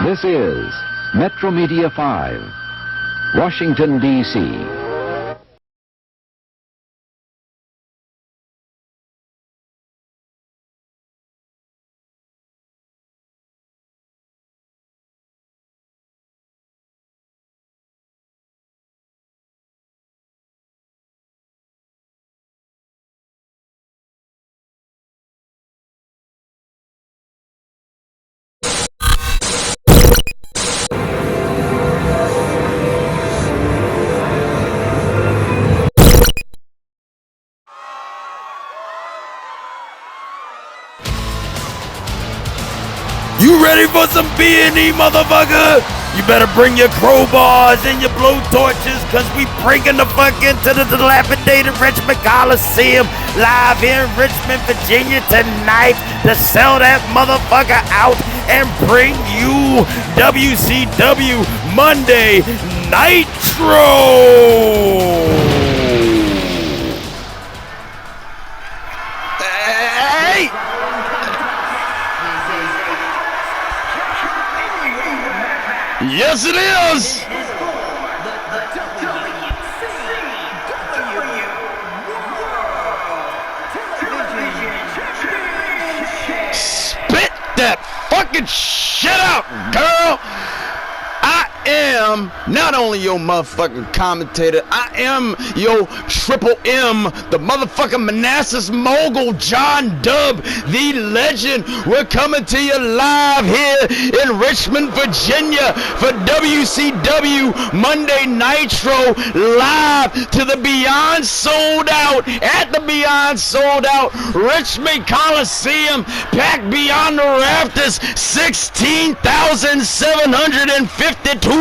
This is Metro Media 5, Washington, D.C. You ready for some B&E, motherfucker? You better bring your crowbars and your blowtorches, cause we bringing the fuck into the dilapidated Richmond Coliseum live here in Richmond, Virginia tonight to sell that motherfucker out and bring you WCW Monday Nitro. Yes, it is! Spit that fucking shit out, girl! I am not only your motherfucking commentator, I am your Triple M, the motherfucking Manassas mogul, John Dub, the legend. We're coming to you live here in Richmond, Virginia for WCW Monday Nitro, live to the Beyond Sold Out, at the Beyond Sold Out Richmond Coliseum, packed beyond the rafters, 16,752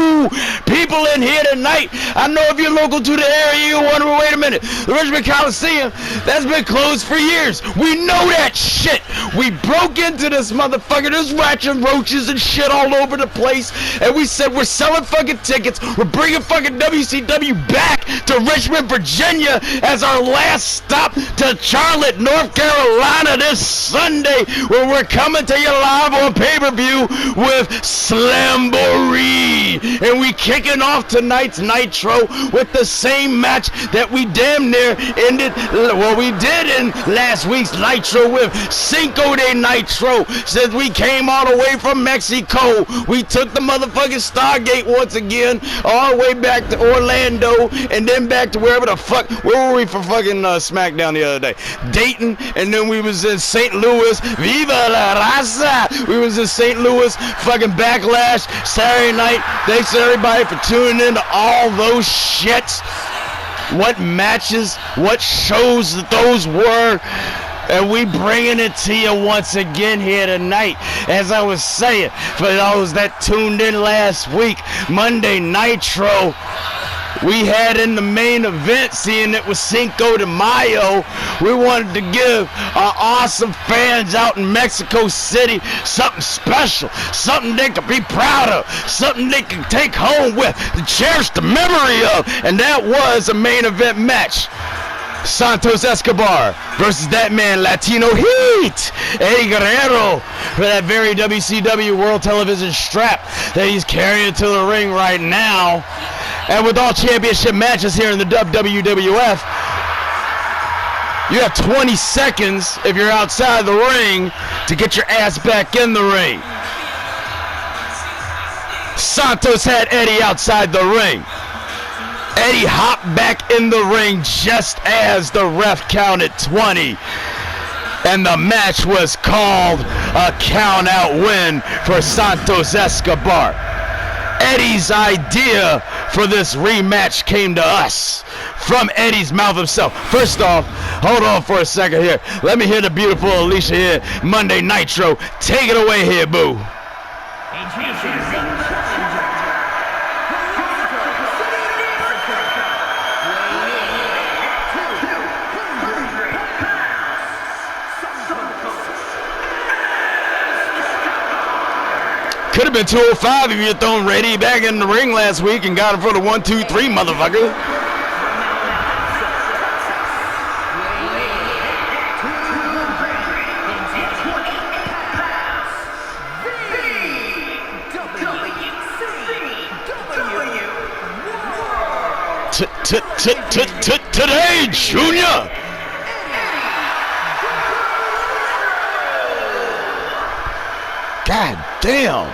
people in here tonight. I know if you're local to the area, you're wondering, wait a minute, the Richmond Coliseum, that's been closed for years. We know that shit. We broke into this motherfucker. There's rats and roaches and shit all over the place, and we said we're selling fucking tickets. We're bringing fucking WCW back to Richmond, Virginia as our last stop to Charlotte, North Carolina this Sunday, where we're coming to you live on pay-per-view with Slamboree. And we kicking off tonight's Nitro with the same match that we damn near ended, well, we did in last week's Nitro with Cinco de Nitro. Since we came all the way from Mexico, we took the motherfucking Stargate once again, all the way back to Orlando, and then back to wherever the fuck, where were we for fucking SmackDown the other day? Dayton, and then we was in St. Louis, Viva la Raza! We was in St. Louis, fucking Backlash, Saturday night. Thanks to everybody for tuning in to all those shits. What matches, what shows that those were. And we bringing it to you once again here tonight. As I was saying, for those that tuned in last week, Monday Nitro, we had in the main event, seeing it was Cinco de Mayo, we wanted to give our awesome fans out in Mexico City something special, something they could be proud of, something they could take home with, to cherish the memory of, and that was a main event match. Santos Escobar versus that man Latino Heat, Eddie Guerrero, for that very WCW World Television strap that he's carrying to the ring right now. And with all championship matches here in the WWF, you have 20 seconds if you're outside the ring to get your ass back in the ring. Santos had Eddie outside the ring. Eddie hopped back in the ring just as the ref counted 20. And the match was called a count-out win for Santos Escobar. Eddie's idea for this rematch came to us from Eddie's mouth himself. First off, hold on for a second here. Let me hear the beautiful Alicia here, Monday Nitro. Take it away here, boo. Could have been 205 if you had thrown Reddy back in the ring last week and got him for the 1, 2, 3, motherfucker. Today, Junior. God damn.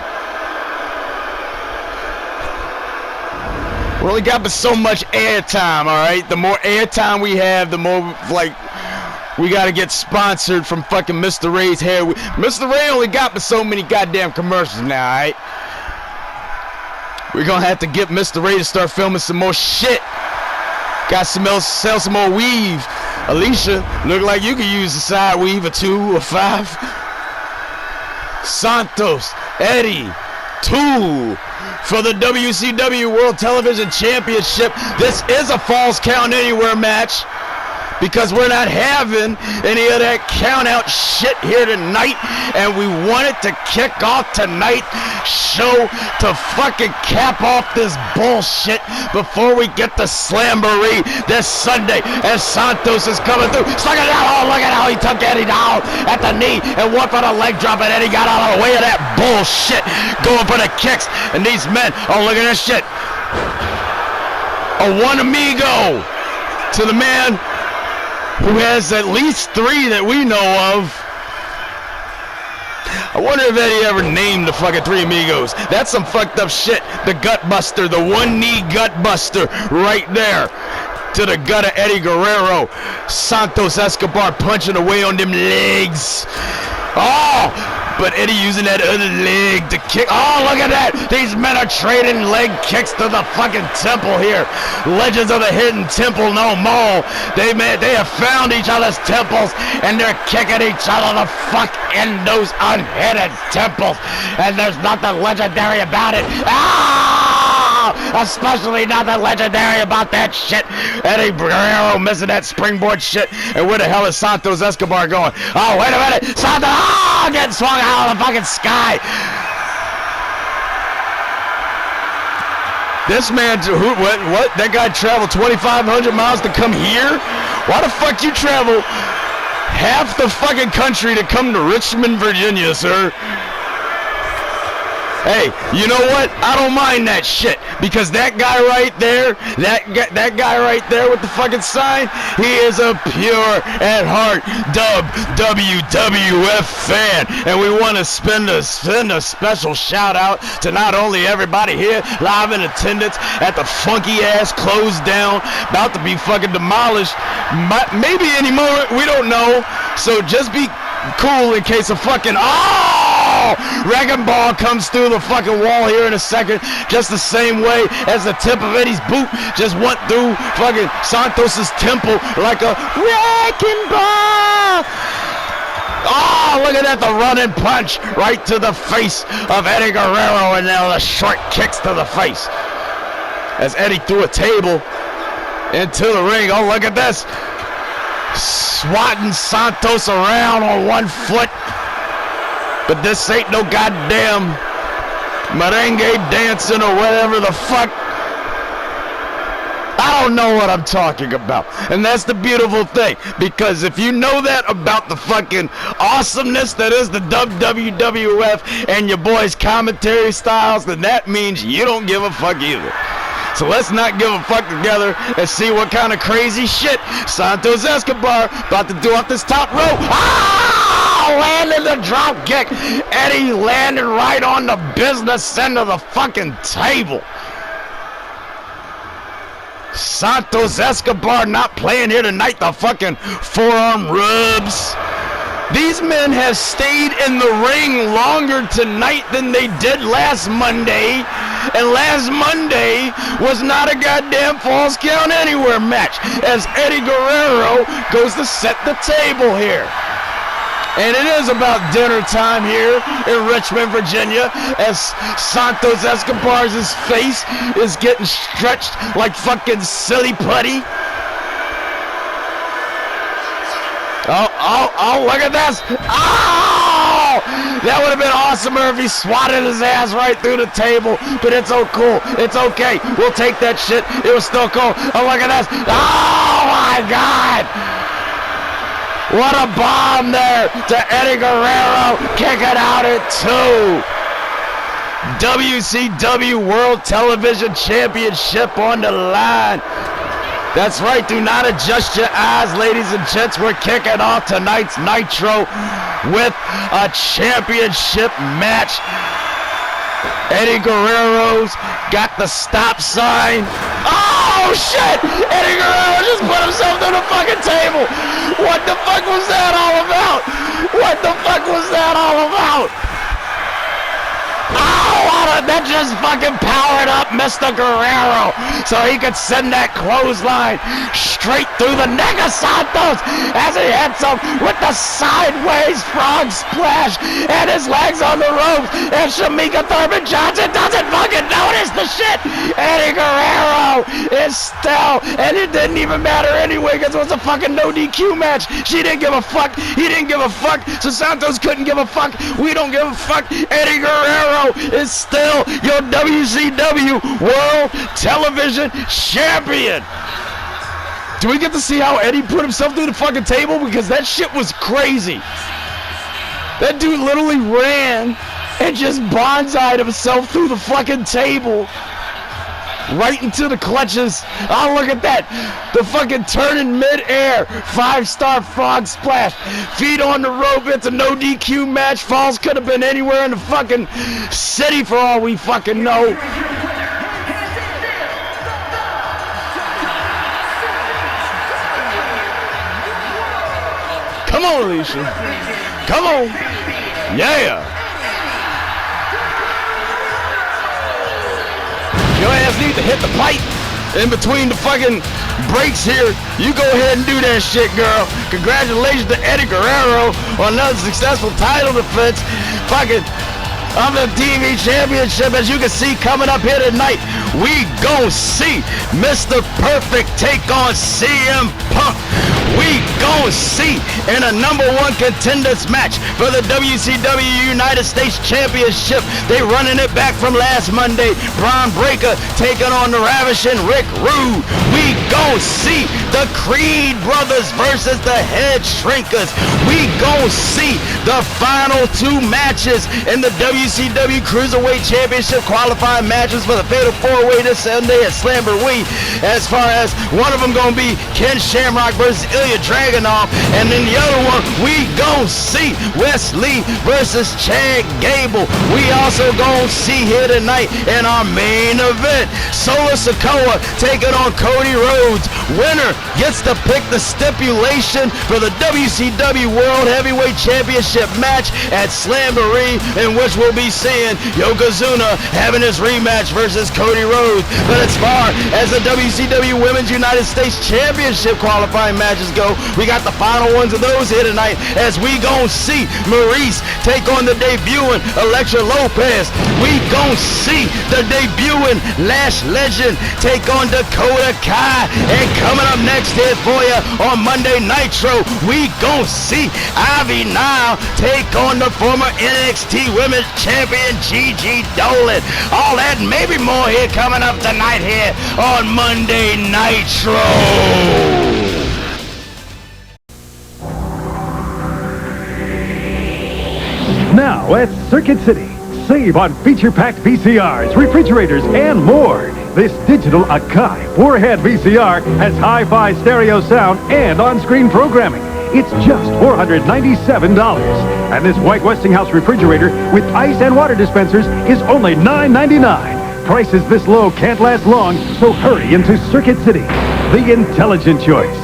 We only got but so much airtime, all right? The more airtime we have, the more, like, we got to get sponsored from fucking Mr. Ray's hair. Mr. Ray only got but so many goddamn commercials now, all right? We're going to have to get Mr. Ray to start filming some more shit. Got some else, sell some more weave. Alicia, look like you could use a side weave or 2 or 5. Santos, Eddie, 2 for the WCW World Television Championship. This is a Falls Count Anywhere match because we're not having any of that count out shit here tonight, and we wanted to kick off tonight's show to fucking cap off this bullshit before we get to Slamboree this Sunday as Santos is coming through. Look at that, oh, look at how he took Eddie down at the knee and went for the leg drop, and Eddie got out of the way of that bullshit, going for the kicks, and these men, oh, look at this shit. A one amigo to the man who has at least 3 that we know of. I wonder if Eddie ever named the fucking 3 amigos. That's some fucked up shit. The gut buster, the one knee gut buster right there to the gut of Eddie Guerrero. Santos Escobar punching away on them legs. Oh, but Eddie using that other leg to kick. Oh, look at that. These men are trading leg kicks to the fucking temple here. Legends of the Hidden Temple no more. They have found each other's temples, and they're kicking each other the fuck in those unhidden temples. And there's nothing legendary about it. Especially nothing legendary about that shit. Eddie Guerrero missing that springboard shit. And where the hell is Santos Escobar going? Oh, wait a minute. Santos, getting swung out of the fucking sky. This man, what? That guy traveled 2,500 miles to come here? Why the fuck you travel half the fucking country to come to Richmond, Virginia, sir? Hey, you know what? I don't mind that shit because that guy right there, that guy right there with the fucking sign, he is a pure at heart WWF fan, and we want to send a special shout out to not only everybody here live in attendance at the funky ass closed down, about to be fucking demolished, maybe any moment, we don't know. So just be cool in case of fucking wrecking ball comes through the fucking wall here in a second, just the same way as the tip of Eddie's boot just went through fucking Santos's temple like a wrecking ball. Oh, look at that, the running punch right to the face of Eddie Guerrero, and now the short kicks to the face as Eddie threw a table into the ring. Oh, look at this, swatting Santos around on one foot. But this ain't no goddamn merengue dancing or whatever the fuck. I don't know what I'm talking about. And that's the beautiful thing. Because if you know that about the fucking awesomeness that is the WWF and your boys' commentary styles, then that means you don't give a fuck either. So let's not give a fuck together and see what kind of crazy shit Santos Escobar about to do off this top rope. Landed the drop kick. Eddie landed right on the business end of the fucking table. Santos Escobar not playing here tonight. The fucking forearm rubs. These men have stayed in the ring longer tonight than they did last Monday. And last Monday was not a goddamn Falls Count Anywhere match, as Eddie Guerrero goes to set the table here. And it is about dinner time here in Richmond, Virginia, as Santos Escobar's face is getting stretched like fucking silly putty. Oh, look at this. Oh! That would have been awesomer if he swatted his ass right through the table, but it's so cool. It's okay. We'll take that shit. It was still cool. Oh, look at this. Oh, my God. What a bomb there to Eddie Guerrero, kicking out at 2. WCW World Television Championship on the line. That's right, do not adjust your eyes, ladies and gents. We're kicking off tonight's Nitro with a championship match. Eddie Guerrero's got the stop sign. Oh shit! Eddie Guerrero just put himself through the fucking table. What the fuck was that all about? What the fuck was that all about? Oh, that just fucking powered up Mr. Guerrero so he could send that clothesline straight through the neck of Santos as he hits him with the sideways frog splash and his legs on the ropes, and Shamika Thurman Johnson doesn't fucking notice the shit. Eddie Guerrero is still, and it didn't even matter anyway because it was a fucking no DQ match. She didn't give a fuck. He didn't give a fuck. So Santos couldn't give a fuck. We don't give a fuck. Eddie Guerrero is still your WCW World Television Champion. Do we get to see how Eddie put himself through the fucking table? Because that shit was crazy. That dude literally ran and just bonsai'd himself through the fucking table. Right into the clutches. Oh, look at that. The fucking turn in midair. 5-star frog splash. Feet on the rope. It's a no DQ match. Falls could have been anywhere in the fucking city for all we fucking know. Come on, Alicia. Come on. Yeah. Your ass need to hit the pipe in between the fucking breaks here. You go ahead and do that shit, girl. Congratulations to Eddie Guerrero on another successful title defense. Fucking of the TV Championship, as you can see coming up here tonight. We gon' see Mr. Perfect take on CM Punk. We gon' see in a #1 contenders match for the WCW United States Championship. They running it back from last Monday. Bron Breakker taking on the ravishing Rick Rude. We gon' see the Creed brothers versus the Headshrinkers. We gon' see the final 2 matches in the WCW Cruiserweight Championship qualifying matches for the Fatal 4-Way this Sunday at Slamboree. As far as one of them gonna be Ken Shamrock versus Ilja Dragunov, and then the other one we gon' see Wesley versus Chad Gable. We also gon' see here tonight in our main event Solo Sikoa taking on Cody Rhodes. Winner gets to pick the stipulation for the WCW World Heavyweight Championship match at Slamboree, in which we'll be seeing Yokozuna having his rematch versus Cody Rhodes. But as far as the WCW Women's United States Championship qualifying matches go, we got the final ones of those here tonight, as we gon' see Maryse take on the debuting Elektra Lopez. We gon' see the debuting Lash Legend take on Dakota Kai. And coming up next here for you on Monday Nitro, we gon' see Nile take on the former NXT Women's Champion Gigi Dolin. All that and maybe more here coming up tonight here on Monday Nitro. Now at Circuit City, save on feature-packed VCRs, refrigerators, and more. This digital Akai 4-head VCR has hi-fi stereo sound and on-screen programming. It's just $497. And this white Westinghouse refrigerator with ice and water dispensers is only $9.99. Prices this low can't last long, so hurry into Circuit City, the intelligent choice.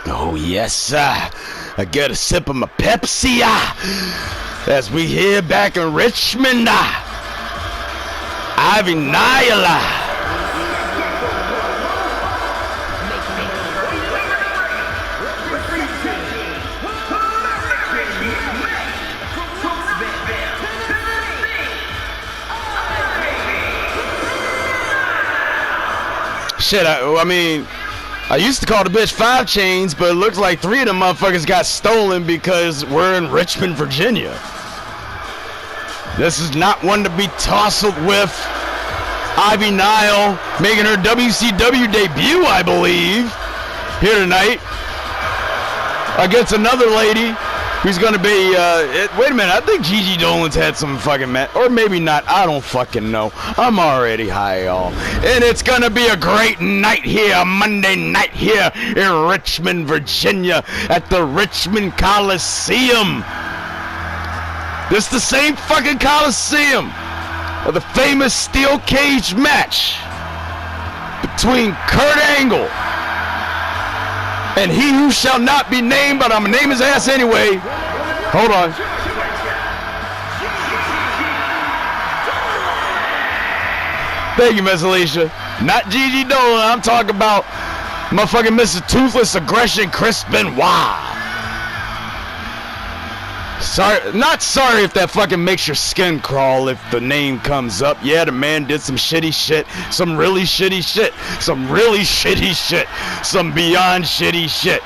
Oh, yes, sir. I get a sip of my Pepsi as we hear back in Richmond. Nile. Shit, I mean, I used to call the bitch 5 chains, but it looks like 3 of them motherfuckers got stolen because we're in Richmond, Virginia. This is not one to be tousled with. Nile making her WCW debut, I believe, here tonight against another lady who's gonna be, wait a minute, I think Gigi Dolin's had some fucking match, or maybe not, I don't fucking know. I'm already high, y'all. And it's gonna be a great night here, Monday night here in Richmond, Virginia, at the Richmond Coliseum. This is the same fucking Coliseum of the famous steel cage match between Kurt Angle and he who shall not be named, but I'm gonna name his ass anyway. Hold on. Thank you, Miss Alicia. Not Gigi Dolan. I'm talking about motherfucking Mr. Toothless Aggression, Chris Benoit. Sorry, not sorry if that fucking makes your skin crawl if the name comes up. Yeah, the man did some shitty shit, some really shitty shit, some really shitty shit, some beyond shitty shit.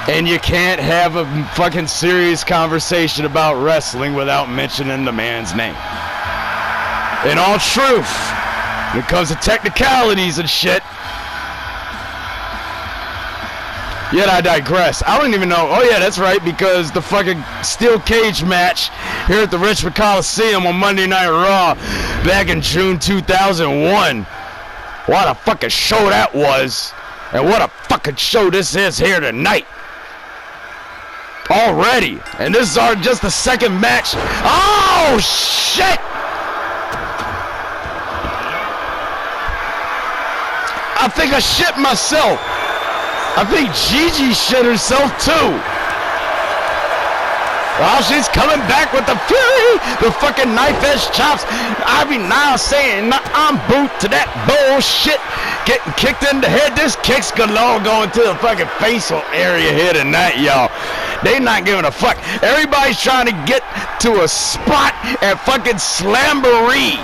And you can't have a fucking serious conversation about wrestling without mentioning the man's name. In all truth, when it comes to technicalities and shit, yet I digress. I don't even know. Oh yeah, that's right, because the fucking steel cage match here at the Richmond Coliseum on Monday Night Raw back in June 2001. What a fucking show that was. And what a fucking show this is here tonight. Already. And this is just the second match. Oh shit! I think I shit myself. I think Gigi shit herself too. Well, she's coming back with the fury, the fucking knife edge chops. Ivy Nile saying, I'm boot to that bullshit. Getting kicked in the head. This kicks galore going to the fucking facial area here tonight, y'all. They not giving a fuck. Everybody's trying to get to a spot at fucking Slamboree.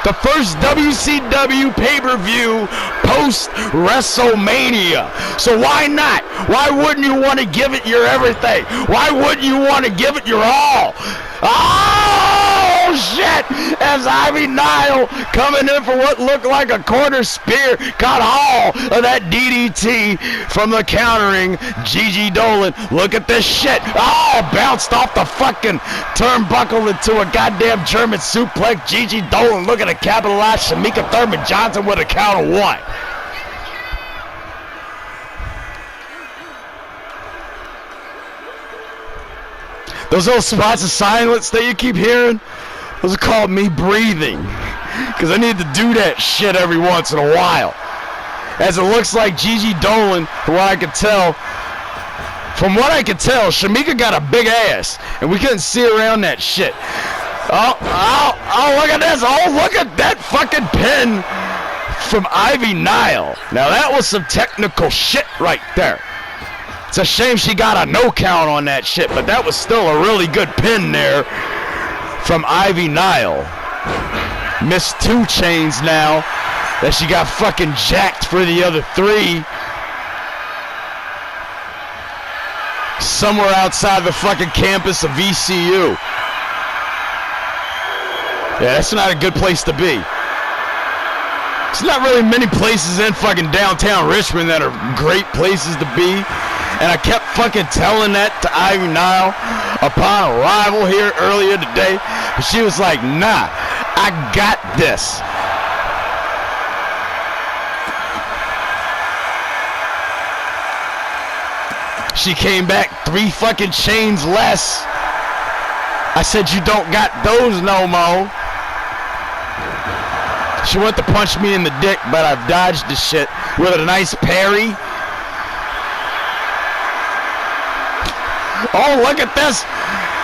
The first WCW pay-per-view post-WrestleMania. So why not? Why wouldn't you want to give it your everything? Why wouldn't you want to give it your all? Oh, shit! As Ivy Nile coming in for what looked like a corner spear, caught all of that DDT from the countering Gigi Dolan. Look at this shit. Oh, bounced off the fucking turnbuckle into a goddamn German suplex. Gigi Dolan looking to capitalize. Shamika Thurman Johnson with a count of one. Those little spots of silence that you keep hearing, those are called me breathing. Because I need to do that shit every once in a while. As it looks like Gigi Dolan, from what I could tell, Shamika got a big ass. And we couldn't see around that shit. Oh, look at this. Oh, look at that fucking pin from Ivy Nile. Now that was some technical shit right there. It's a shame she got a no count on that shit, but that was still a really good pin there from Ivy Nile. Missed 2 chains now that she got fucking jacked for the other 3. Somewhere outside the fucking campus of VCU. Yeah, that's not a good place to be. There's not really many places in fucking downtown Richmond that are great places to be. And I kept fucking telling that to Ivy Nile upon arrival here earlier today. But she was like, nah, I got this. She came back 3 fucking chains less. I said, you don't got those no more. She went to punch me in the dick, but I've dodged the shit with a nice parry. Oh, look at this.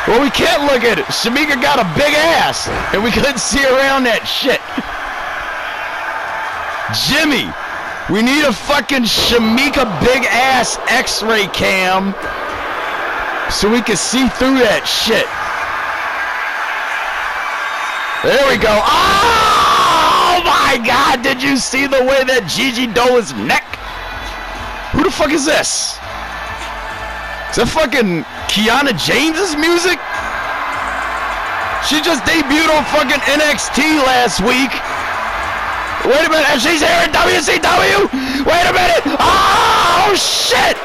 Well, we can't look at it. Shamika got a big ass, and we couldn't see around that shit. Jimmy, we need a fucking Shamika big ass x-ray cam so we can see through that shit. There we go. Oh my God, did you see the way that Gigi Dolan's neck? Who the fuck is this? Is that fucking Kiana James's music? She just debuted on fucking NXT last week. Wait a minute, and she's here in WCW? Wait a minute! Oh, shit! shit!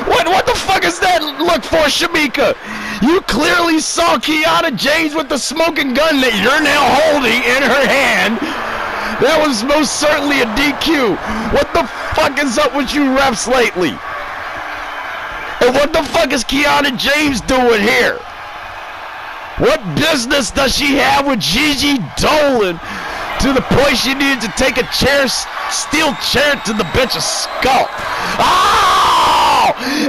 What the fuck is that look for, Shamika? You clearly saw Kiana James with the smoking gun that you're now holding in her hand. That was most certainly a DQ. What the fuck is up with you refs lately? And what the fuck is Kiana James doing here? What business does she have with Gigi Dolin to the point she needed to take a chair, steel chair to the bitch's skull? Oh!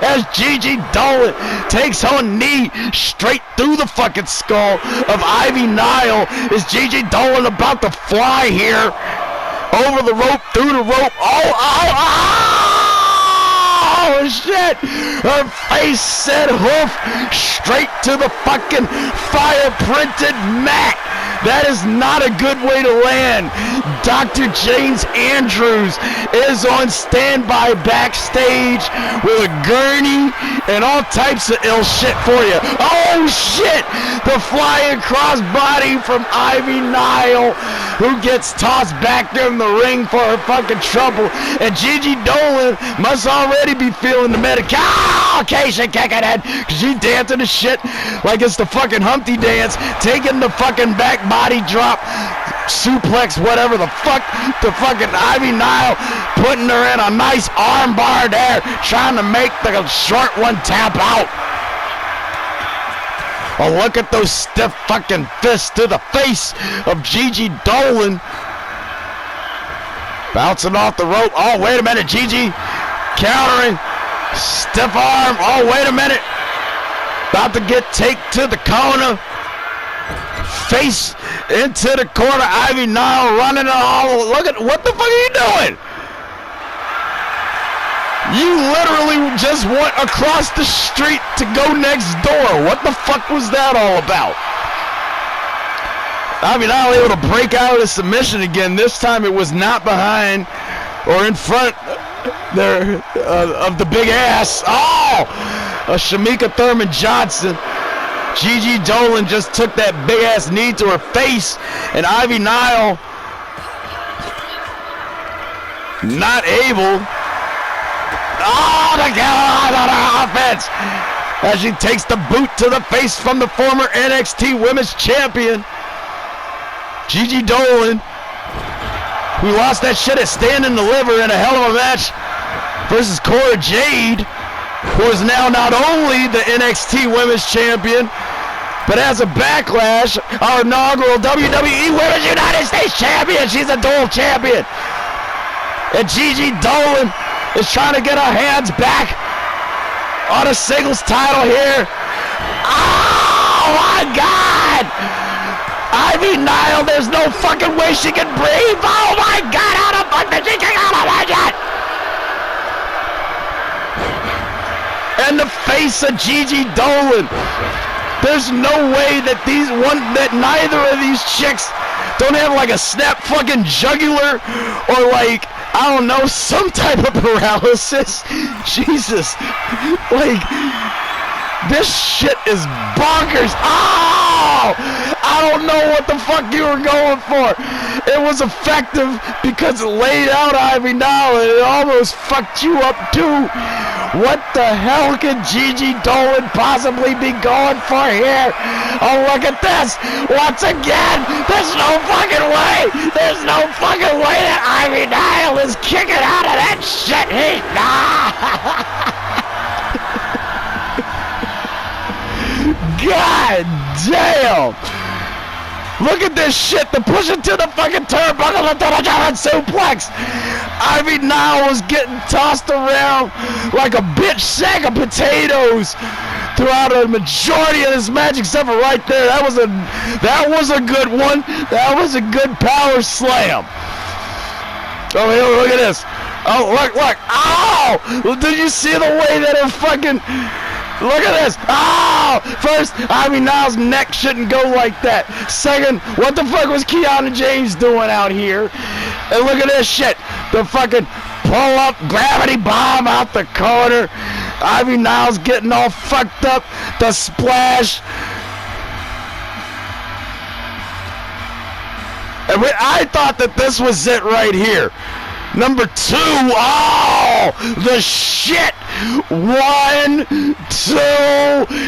As Gigi Dolin takes her knee straight through the fucking skull of Ivy Nile. Is Gigi Dolin about to fly here? Over the rope, through the rope. Oh, shit! Her face said hoof straight to the fucking fire-printed mat. That is not a good way to land. Dr. James Andrews is on standby backstage with a gurney and all types of ill shit for you. Oh, shit! The flying crossbody from Ivy Nile, who gets tossed back in the ring for her fucking trouble. And Gigi Dolin must already be feeling the medic. Oh, okay, she kicking it. She dancing the shit like it's the fucking Humpty dance, taking the fucking back body drop, suplex, whatever the fuck, to fucking Ivy Nile, putting her in a nice arm bar there, trying to make the short one tap out. Oh, look at those stiff fucking fists to the face of Gigi Dolin. Bouncing off the rope. Oh, wait a minute, Gigi countering. Stiff arm. Oh, wait a minute. About to get taken to the corner. Face into the corner. Ivy Nile running all. Look at, what the fuck are you doing? You literally just went across the street to go next door. What the fuck was that all about? Ivy Nile able to break out of the submission again. This time it was not behind or in front there of the big ass. Oh! A Shamika Thurman Johnson. Gigi Dolin just took that big ass knee to her face, and Ivy Nile not able. Oh, the offense as she takes the boot to the face from the former NXT Women's Champion Gigi Dolin, who lost that shit at Stand and Deliver in a hell of a match versus Cora Jade, who is now not only the NXT Women's Champion, but as a Backlash, our inaugural WWE Women's United States Champion. She's a dual champion. And Gigi Dolin is trying to get her hands back on a singles title here. Oh my God! Ivy Nile, there's no fucking way she can breathe. Oh my God, how the fuck did she kick out of that? And the face of Gigi Dolin. There's no way that neither of these chicks don't have like a snap fucking jugular or like, I don't know, some type of paralysis. Jesus. Like, this shit is bonkers. Oh! I don't know what the fuck you were going for. It was effective because it laid out Ivy Nile and it almost fucked you up too. What the hell could Gigi Dolin possibly be going for here? Oh, look at this. Once again, there's no fucking way. There's no fucking way that Ivy Nile is kicking out of that shit. God damn. Look at this shit. The push it to the fucking turnbuckle into the German suplex. Ivy Nile was getting tossed around like a bitch sack of potatoes throughout a majority of this match, except for right there. That was a good one. That was a good power slam. Oh, here, look at this. Oh, look. Oh! Did you see the way that it fucking... Look at this. Oh! First, Ivy Nile's neck shouldn't go like that. Second, what the fuck was Kiana James doing out here? And look at this shit. The fucking pull-up gravity bomb out the corner. Ivy Nile's getting all fucked up. The splash. And I thought that this was it right here. Number 2. Oh! all the shit. 1, 2,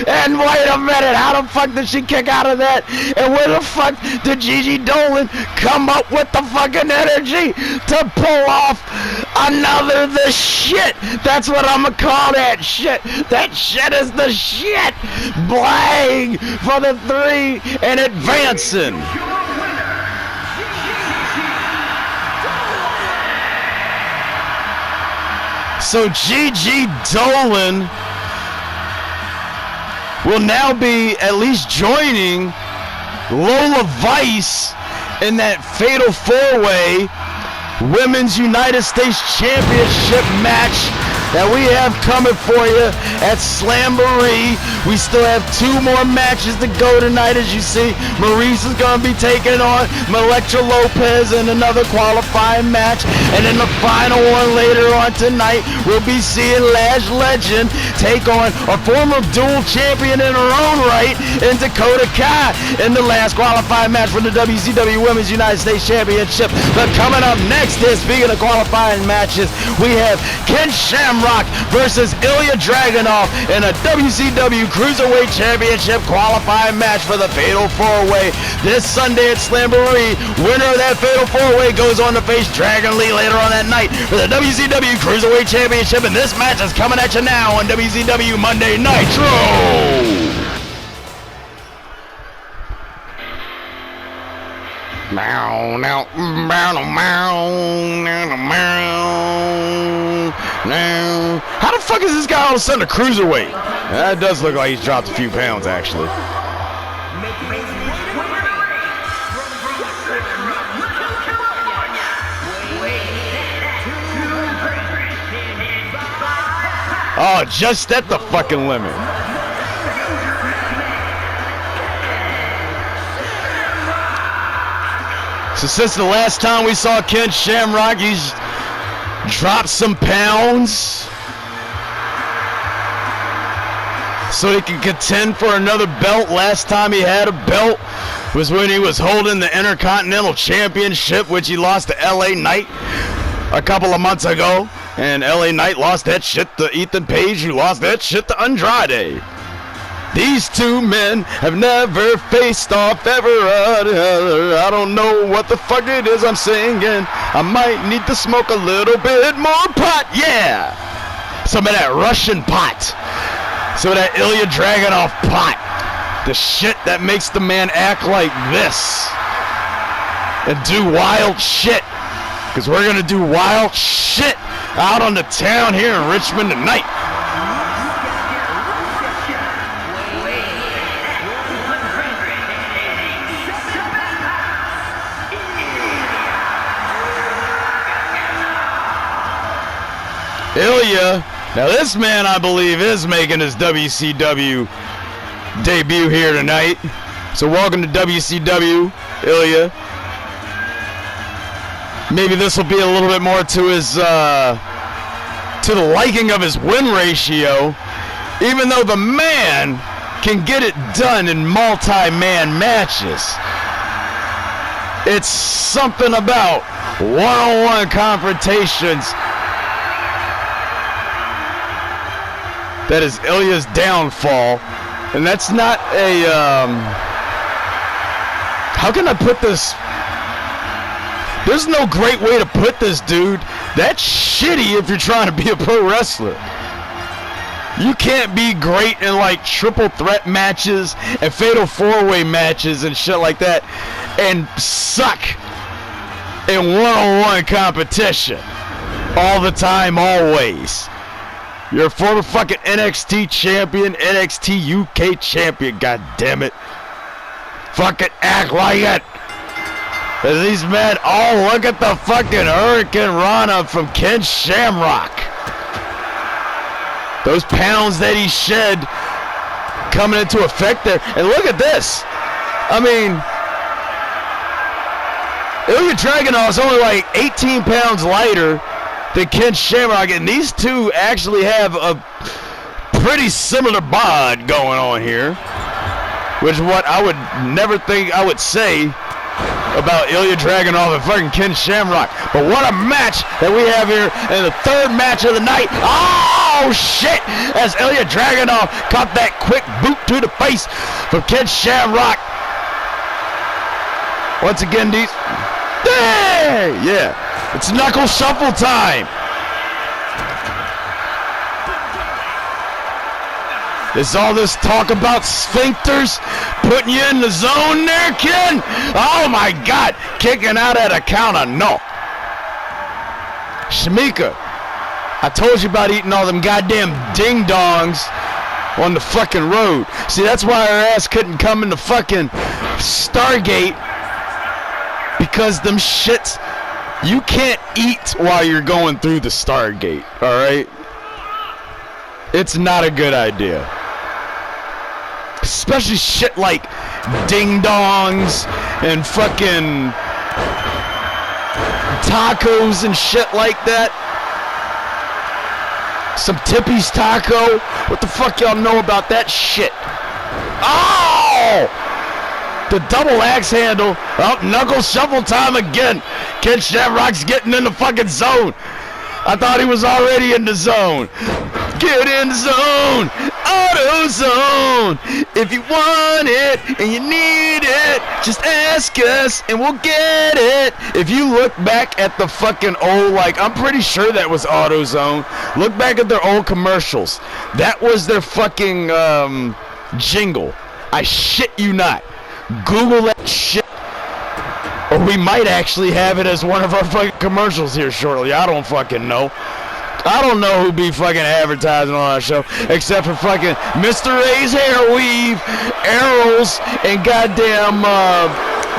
and wait a minute, how the fuck did she kick out of that? And where the fuck did Gigi Dolin come up with the fucking energy to pull off another the shit? That's what I'm gonna call that shit. That shit is the shit. Blang for the 3 and advancing. So Gigi Dolin will now be at least joining Lola Vice in that fatal 4-way Women's United States Championship match that we have coming for you at Slamboree. We still have 2 more matches to go tonight. As you see, Maryse is going to be taking on Elektra Lopez in another qualifying match. And in the final one later on tonight, we'll be seeing Lash Legend take on a former dual champion in her own right in Dakota Kai in the last qualifying match for the WCW Women's United States Championship. But coming up next is, speaking of qualifying matches, we have Ken Shamrock versus Ilja Dragunov in a WCW Cruiserweight Championship qualifying match for the Fatal 4-Way this Sunday at Slamboree. Winner of that Fatal 4-Way goes on to face Dragon Lee later on that night for the WCW Cruiserweight Championship, and this match is coming at you now on WCW Monday Nitro. How the fuck is this guy all of a sudden a cruiserweight? That does look like he's dropped a few pounds, actually. Oh, just at the fucking limit. So since the last time we saw Ken Shamrock, he's dropped some pounds so he can contend for another belt. Last time he had a belt was when he was holding the Intercontinental Championship, which he lost to LA Knight a couple of months ago. And LA Knight lost that shit to Ethan Page, who lost that shit to Andrade. These 2 men have never faced off ever. I don't know what the fuck it is I'm singing. I might need to smoke a little bit more pot. Yeah. Some of that Russian pot. Some of that Ilja Dragunov pot. The shit that makes the man act like this. And do wild shit. Because we're going to do wild shit out on the town here in Richmond tonight. Ilja, now this man I believe is making his WCW debut here tonight. So welcome to WCW, Ilja. Maybe this will be a little bit more to his, to the liking of his win ratio, even though the man can get it done in multi-man matches. It's something about one-on-one confrontations that is Ilja's downfall, and that's not a, how can I put this? There's no great way to put this, dude. That's shitty if you're trying to be a pro wrestler. You can't be great in like triple threat matches and fatal 4-way matches and shit like that and suck in one-on-one competition all the time, always. You're a former fucking NXT champion, NXT UK champion, god damn it. Fucking act like it. As these men, oh, look at the fucking Hurricane Rana from Ken Shamrock. Those pounds that he shed coming into effect there. And look at this. I mean, Ilja Dragunov is only like 18 pounds lighter than Ken Shamrock, and these two actually have a pretty similar bod going on here, which is what I would never think I would say about Ilja Dragunov and fucking Ken Shamrock. But what a match that we have here in the third match of the night. Oh, shit! As Ilja Dragunov caught that quick boot to the face from Ken Shamrock. Once again, these... Hey! Yeah, it's knuckle shuffle time. There's all this talk about sphincters, putting you in the zone there, Ken. Oh my God, kicking out at a counter, no. Shamika, I told you about eating all them goddamn ding-dongs on the fucking road. See, that's why her ass couldn't come in the fucking Stargate, because them shits, you can't eat while you're going through the Stargate, all right? It's not a good idea. Especially shit like ding-dongs and fucking tacos and shit like that. Some Tippy's taco. What the fuck y'all know about that shit? Oh! The double axe handle. Oh, knuckle shuffle time again. Ken Shamrock's getting in the fucking zone. I thought he was already in the zone. Get in the zone. Auto zone. If you want it and you need it, just ask us and we'll get it. If you look back at the fucking old, like, I'm pretty sure that was AutoZone. Look back at their old commercials. That was their fucking jingle. I shit you not. Google that shit. Or we might actually have it as one of our fucking commercials here shortly. I don't fucking know. I don't know who be fucking advertising on our show, except for fucking Mr. A's Hair Weave, Arrows, and goddamn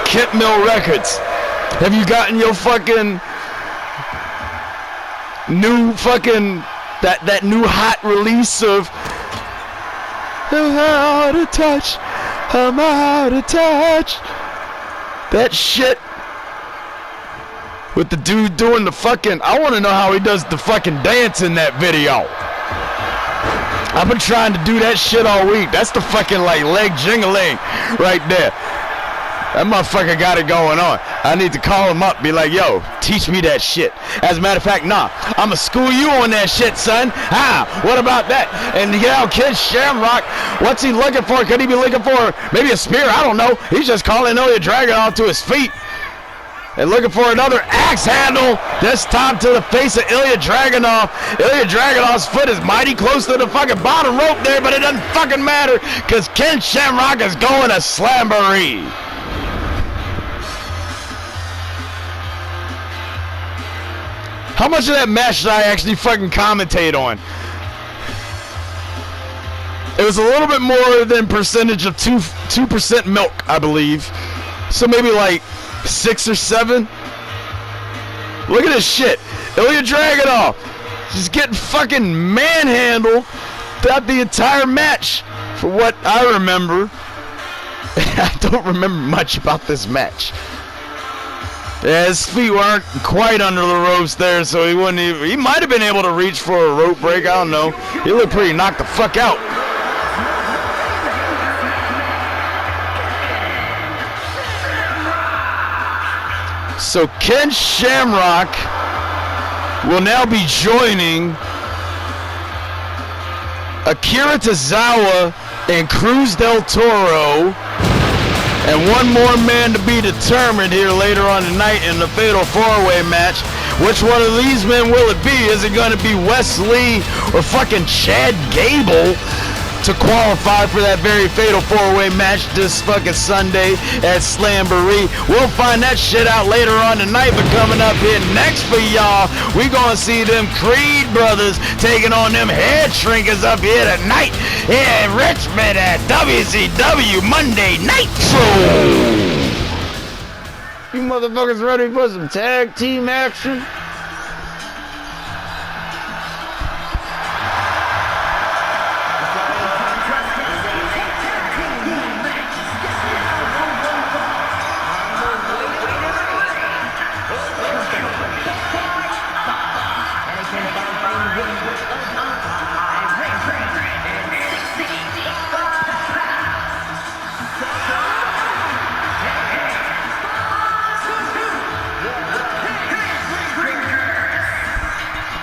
Kent Mill Records. Have you gotten your fucking new fucking, that new hot release of I'm out of touch, I'm out of touch? That shit. With the dude doing the fucking, I want to know how he does the fucking dance in that video. I've been trying to do that shit all week. That's the fucking like leg jingling right there. That motherfucker got it going on. I need to call him up, be like, yo, teach me that shit. As a matter of fact, nah, I'ma school you on that shit, son. What about that? And yeah, Ken Shamrock, what's he looking for? Could he be looking for maybe a spear? I don't know. He's just calling Ilja Dragunov to his feet. And looking for another axe handle, this time to the face of Ilja Dragunov. Ilja Dragunov's foot is mighty close to the fucking bottom rope there, but it doesn't fucking matter, because Ken Shamrock is going to Slamboree. How much of that match did I actually fucking commentate on? It was a little bit more than percentage of 2% milk, I believe. So maybe like 6 or 7. Look at this shit. Ilja Dragunov just getting fucking manhandled throughout the entire match. For what I remember. I don't remember much about this match. Yeah, his feet weren't quite under the ropes there, so he wouldn't even, he might have been able to reach for a rope break, I don't know. He looked pretty knocked the fuck out. So Ken Shamrock will now be joining Akira Tozawa and Cruz del Toro. And one more man to be determined here later on tonight in the Fatal 4-Way match. Which one of these men will it be? Is it going to be Wesley or fucking Chad Gable to qualify for that very Fatal 4-Way match this fucking Sunday at Slamboree? We'll find that shit out later on tonight. But coming up here next for y'all, we gonna see them Creed brothers taking on them Headshrinkers up here tonight in Richmond at WCW Monday Nitro. You motherfuckers ready for some tag team action?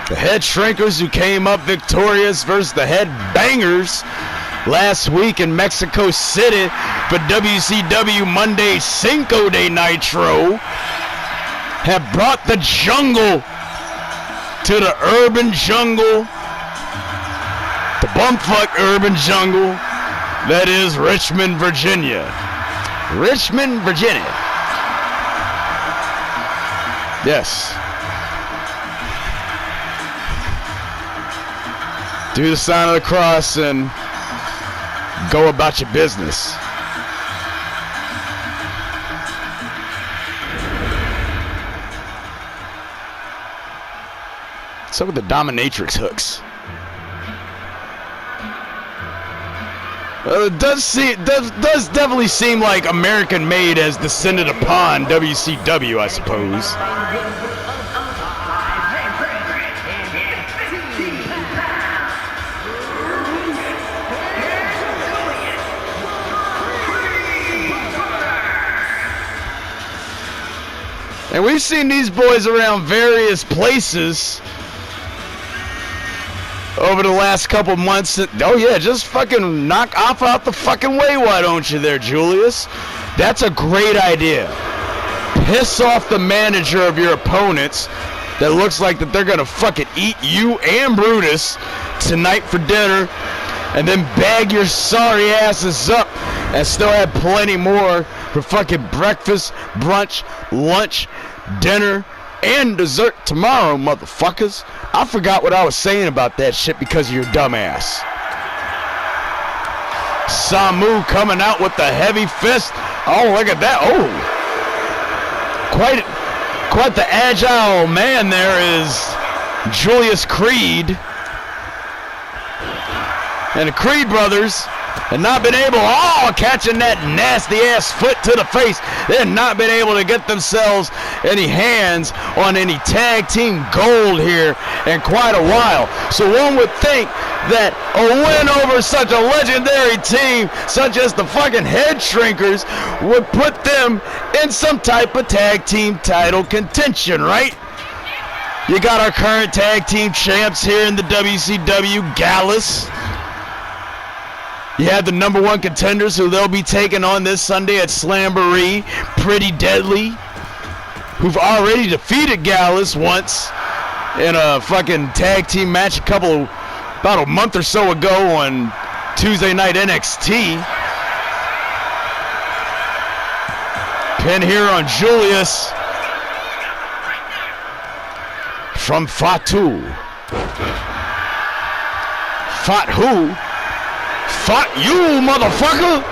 The Headshrinkers, who came up victorious versus the Headbangers last week in Mexico City for WCW Monday Cinco de Nitro, have brought the jungle to the urban jungle, the bumfuck urban jungle that is Richmond, Virginia. Richmond, Virginia. Yes. Do the sign of the cross and go about your business. What's up with the dominatrix hooks? Well, it does definitely seem like American made has descended upon WCW, I suppose. And we've seen these boys around various places over the last couple months. Oh yeah, just fucking knock off out the fucking way, why don't you there, Julius? That's a great idea. Piss off the manager of your opponents that looks like that they're gonna fucking eat you and Brutus tonight for dinner, and then bag your sorry asses up and still have plenty more for fucking breakfast, brunch, lunch, dinner, and dessert tomorrow, motherfuckers. I forgot what I was saying about that shit because of your dumb ass. Samu coming out with the heavy fist. Oh, look at that. Oh. Quite the agile man there is Julius Creed. And the Creed brothers have not been able, catching that nasty ass foot to the face. They have not been able to get themselves any hands on any tag team gold here in quite a while. So one would think that a win over such a legendary team such as the fucking Headshrinkers would put them in some type of tag team title contention, right? You got our current tag team champs here in the WCW, Gallus. You have the #1 contenders who they'll be taking on this Sunday at Slamboree, Pretty Deadly, who've already defeated Gallus once in a fucking tag team match about a month or so ago on Tuesday Night NXT. Pin here on Julius from Fatu. Fought who? Fought you, motherfucker!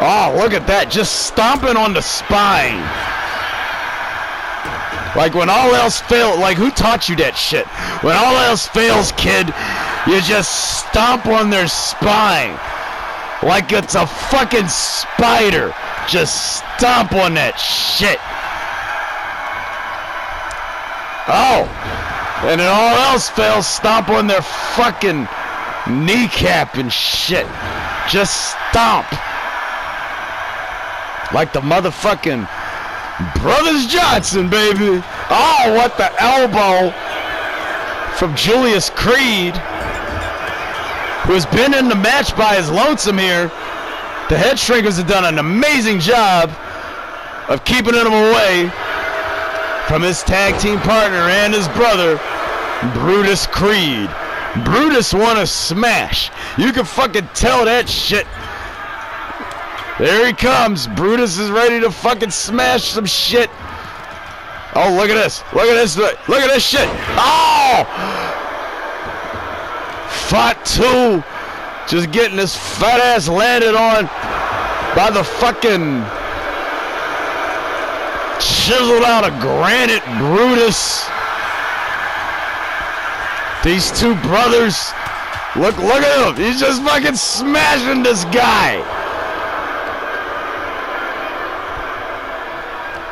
Oh, look at that, just stomping on the spine. Like when all else fails, like who taught you that shit? When all else fails, kid, you just stomp on their spine. Like it's a fucking spider. Just stomp on that shit. Oh, and then all else fails, stomp on their fucking kneecap and shit. Just stomp. Like the motherfucking Brothers Johnson, baby. Oh, what the elbow from Julius Creed, who has been in the match by his lonesome here. The Headshrinkers have done an amazing job of keeping him away from his tag team partner and his brother, Brutus Creed. Brutus won a smash. You can fucking tell that shit. There he comes. Brutus is ready to fucking smash some shit. Oh, look at this. Look at this. Look at this shit. Oh! Fatu just getting this fat ass landed on by the fucking chiseled out of granite Brutus. These two brothers, look at him. He's just fucking smashing this guy.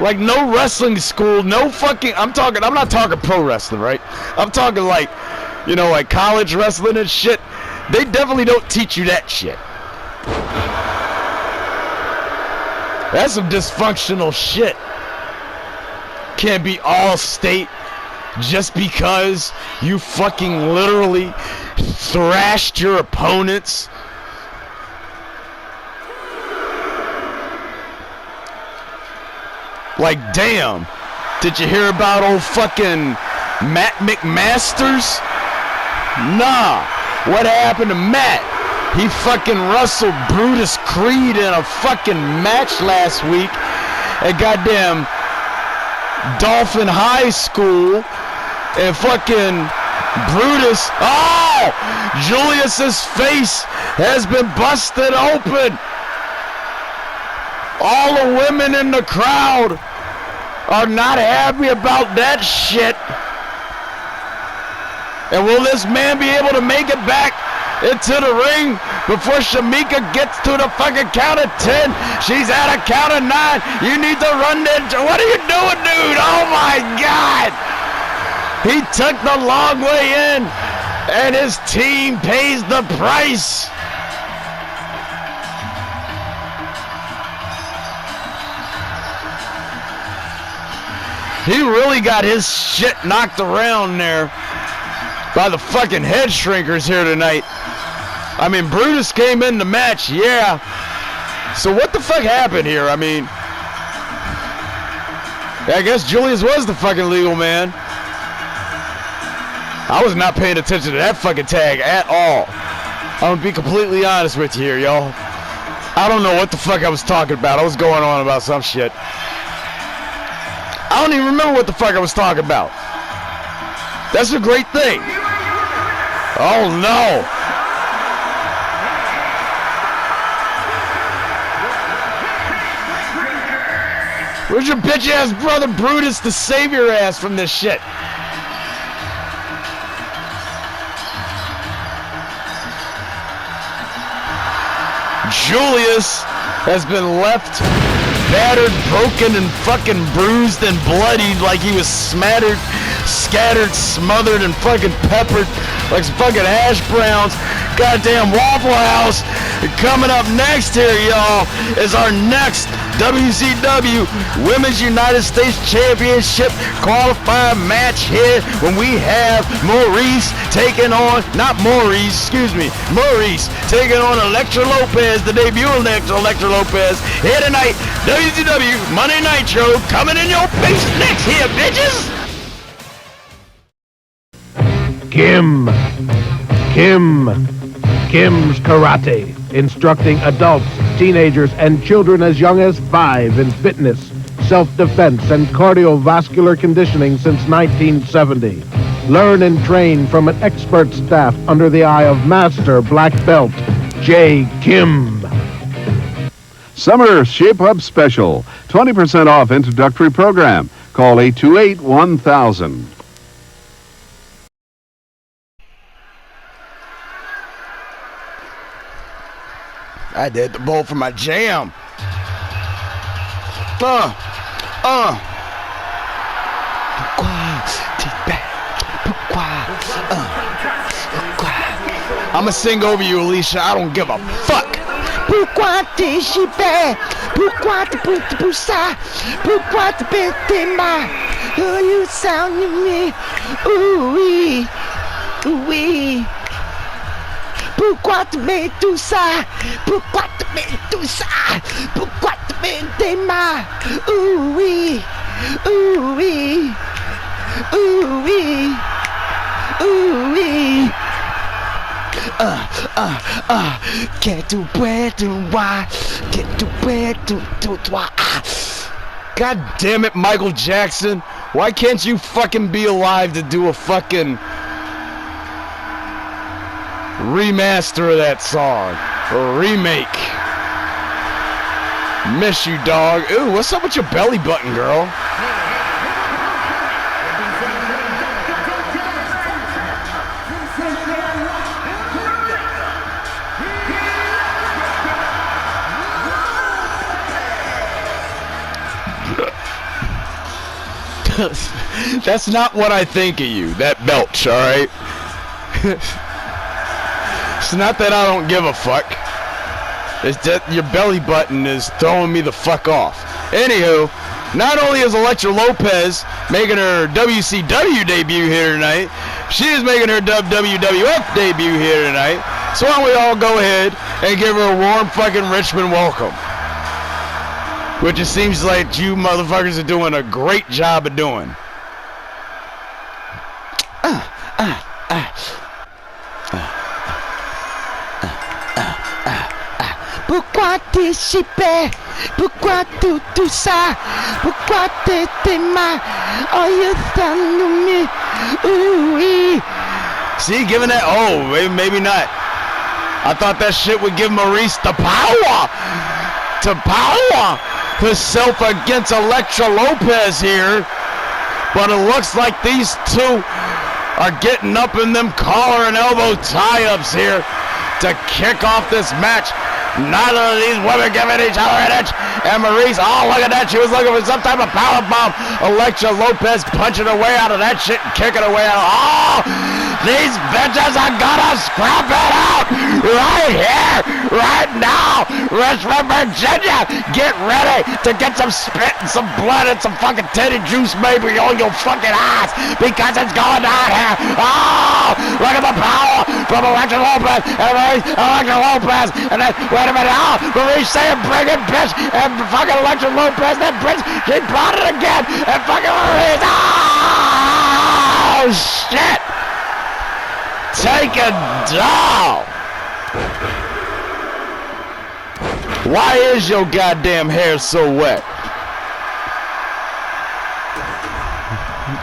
Like no wrestling school, no fucking, I'm not talking pro wrestling, right? I'm talking like, you know, like college wrestling and shit. They definitely don't teach you that shit. That's some dysfunctional shit. Can't be all state just because you fucking literally thrashed your opponents? Like, damn. Did you hear about old fucking Matt McMasters? Nah. What happened to Matt? He fucking wrestled Brutus Creed in a fucking match last week at goddamn Dolphin High School, and fucking Brutus, oh! Julius's face has been busted open. All the women in the crowd are not happy about that shit. And will this man be able to make it back into the ring before Shamika gets to the fucking count of 10? She's at a count of 9. You need to run that. What are you doing, dude? Oh my God. He took the long way in, and his team pays the price. He really got his shit knocked around there by the fucking Headshrinkers here tonight. I mean, Brutus came in the match, yeah. So what the fuck happened here? I mean, I guess Julius was the fucking legal man. I was not paying attention to that fucking tag at all. I'm gonna be completely honest with you here, y'all. I don't know what the fuck I was talking about. I was going on about some shit. I don't even remember what the fuck I was talking about. That's a great thing. Oh no. Where's your bitch ass brother Brutus to save your ass from this shit? Julius has been left battered, broken, and fucking bruised and bloodied like he was smattered, scattered, smothered, and fucking peppered like some fucking hash browns. Goddamn Waffle House. Coming up next here, y'all, is our next WCW Women's United States Championship qualifier match here when we have Maryse taking on, Maryse taking on Elektra Lopez, the debut of Elektra Lopez here tonight. WCW Monday Nitro coming in your face next here, bitches. Kim's Karate, instructing adults, teenagers, and children as young as 5 in fitness, self-defense, and cardiovascular conditioning since 1970. Learn and train from an expert staff under the eye of Master Black Belt J. Kim. Summer Shape Up Special, 20% off introductory program. Call 828-1000. I did the bowl for my jam. I'ma sing over you, Alicia. I don't give a fuck. Pourquoi t'es chipé? Pourquoi t'es poussa? Pourquoi t'es pété ma? Oh, you sound to me. Ooh wee, ooh wee. Pourquoi tu mets tout ça? Pourquoi tu mets tout ça? Pourquoi tu mets tes mains? Ooh wee, ooh wee, ooh wee, ooh wee. Que tu puedes voir, que tu puedes toi. God damn it, Michael Jackson. Why can't you fucking be alive to do a fucking remaster of that song, or remake? Miss you, dog. Ooh, what's up with your belly button, girl? That's not what I think of you, that belch, alright? It's not that I don't give a fuck. It's that your belly button is throwing me the fuck off. Anywho, not only is Elektra Lopez making her WCW debut here tonight. She is making her WWF debut here tonight. So why don't we all go ahead and give her a warm fucking Richmond welcome. Which it seems like you motherfuckers are doing a great job of doing. Pourquoi t'échapper? Pourquoi tout ça? Pourquoi t'es mal? Oh, you telling me? Ooh, wee. See, giving that, oh, maybe not. I thought that shit would give Maryse the power to power herself against Elektra Lopez here. But it looks like these two are getting up in them collar and elbow tie-ups here to kick off this match. Neither of these women giving each other an inch. And Maryse, oh, look at that. She was looking for some type of power bomb. Elektra Lopez punching her way out of that shit and kicking her way out. Oh, these bitches are gonna scrap it out right here, right now. Richmond, Virginia, get ready to get some spit and some blood and some fucking titty juice maybe on your fucking ass because it's going down here. Oh, look at the power from Elektra Lopez and Maryse, Elektra Lopez. And then, wait a minute, oh, Maryse saying bring it, bitch. And fucking Elektra Lopez, that bitch, she brought it again. And fucking Maryse, oh, shit. Take it down. Why is your goddamn hair so wet?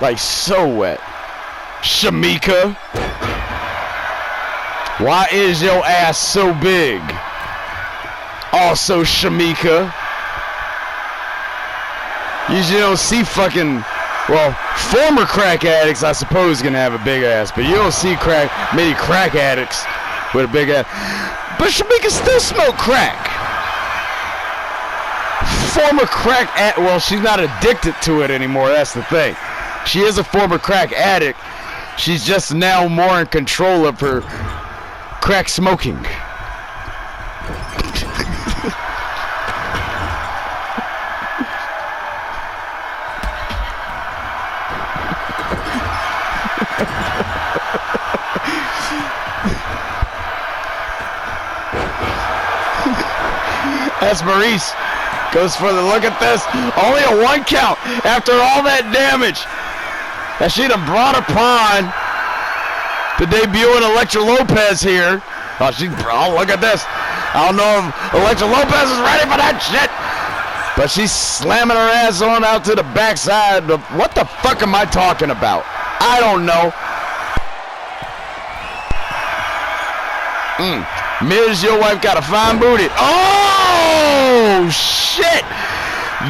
Like so wet. Shamika. Why is your ass so big? Also Shamika. Usually don't see fucking, well, former crack addicts I suppose can have a big ass, but you don't see many crack addicts with a big ass. But Shamika still smoke crack. Former crack well, she's not addicted to it anymore, that's the thing. She is a former crack addict. She's just now more in control of her crack smoking. That's Maryse. Goes for the look at this. Only a 1 count after all that damage. And she done brought upon the debuting Elektra Lopez here. Oh, look at this. I don't know if Elektra Lopez is ready for that shit. But she's slamming her ass on out to the backside. What the fuck am I talking about? I don't know. Miz, your wife got a fine booty. Oh, shit.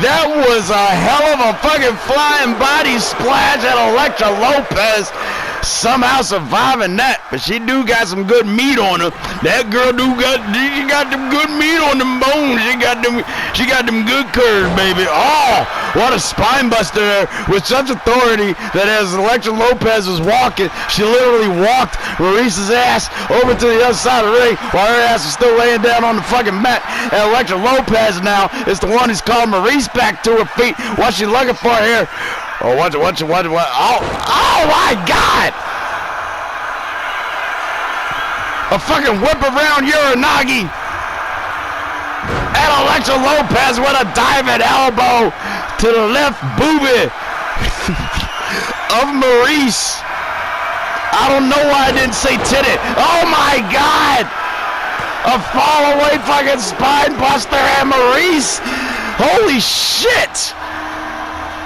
That was a hell of a fucking flying body splash at Elektra Lopez. Somehow surviving that, but she do got some good meat on her. That girl she got them good meat on them bones. She got them good curves, baby. Oh, what a spine buster there with such authority that as Elektra Lopez was walking, she literally walked Maryse's ass over to the other side of the ring while her ass was still laying down on the fucking mat. And Elektra Lopez now is the one who's calling Maryse back to her feet. What's she looking for here? Oh, what? Oh my God! A fucking whip around Uranagi. And Elektra Lopez with a diving elbow to the left boobie of Maryse. I don't know why I didn't say titty. Oh my God! A fall away fucking spine buster and Maryse. Holy shit!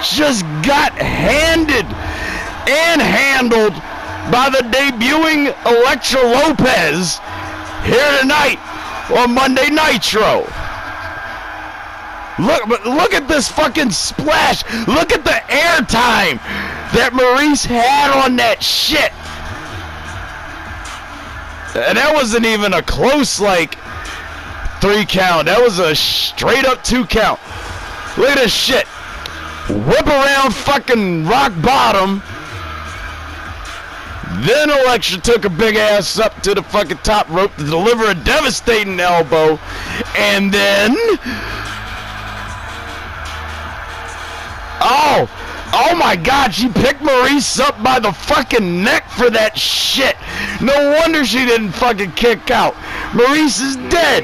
Just got handed and handled by the debuting Elektra Lopez here tonight on Monday Nitro. Look at this fucking splash. Look at the airtime that Maryse had on that shit. And that wasn't even a close, like, 3 count. That was a straight up 2 count. Look at this shit. Whip around fucking rock bottom. Then Elektra took a big ass up to the fucking top rope to deliver a devastating elbow. And then... Oh, Oh my God, she picked Maryse up by the fucking neck for that shit. No wonder she didn't fucking kick out. Maryse is dead.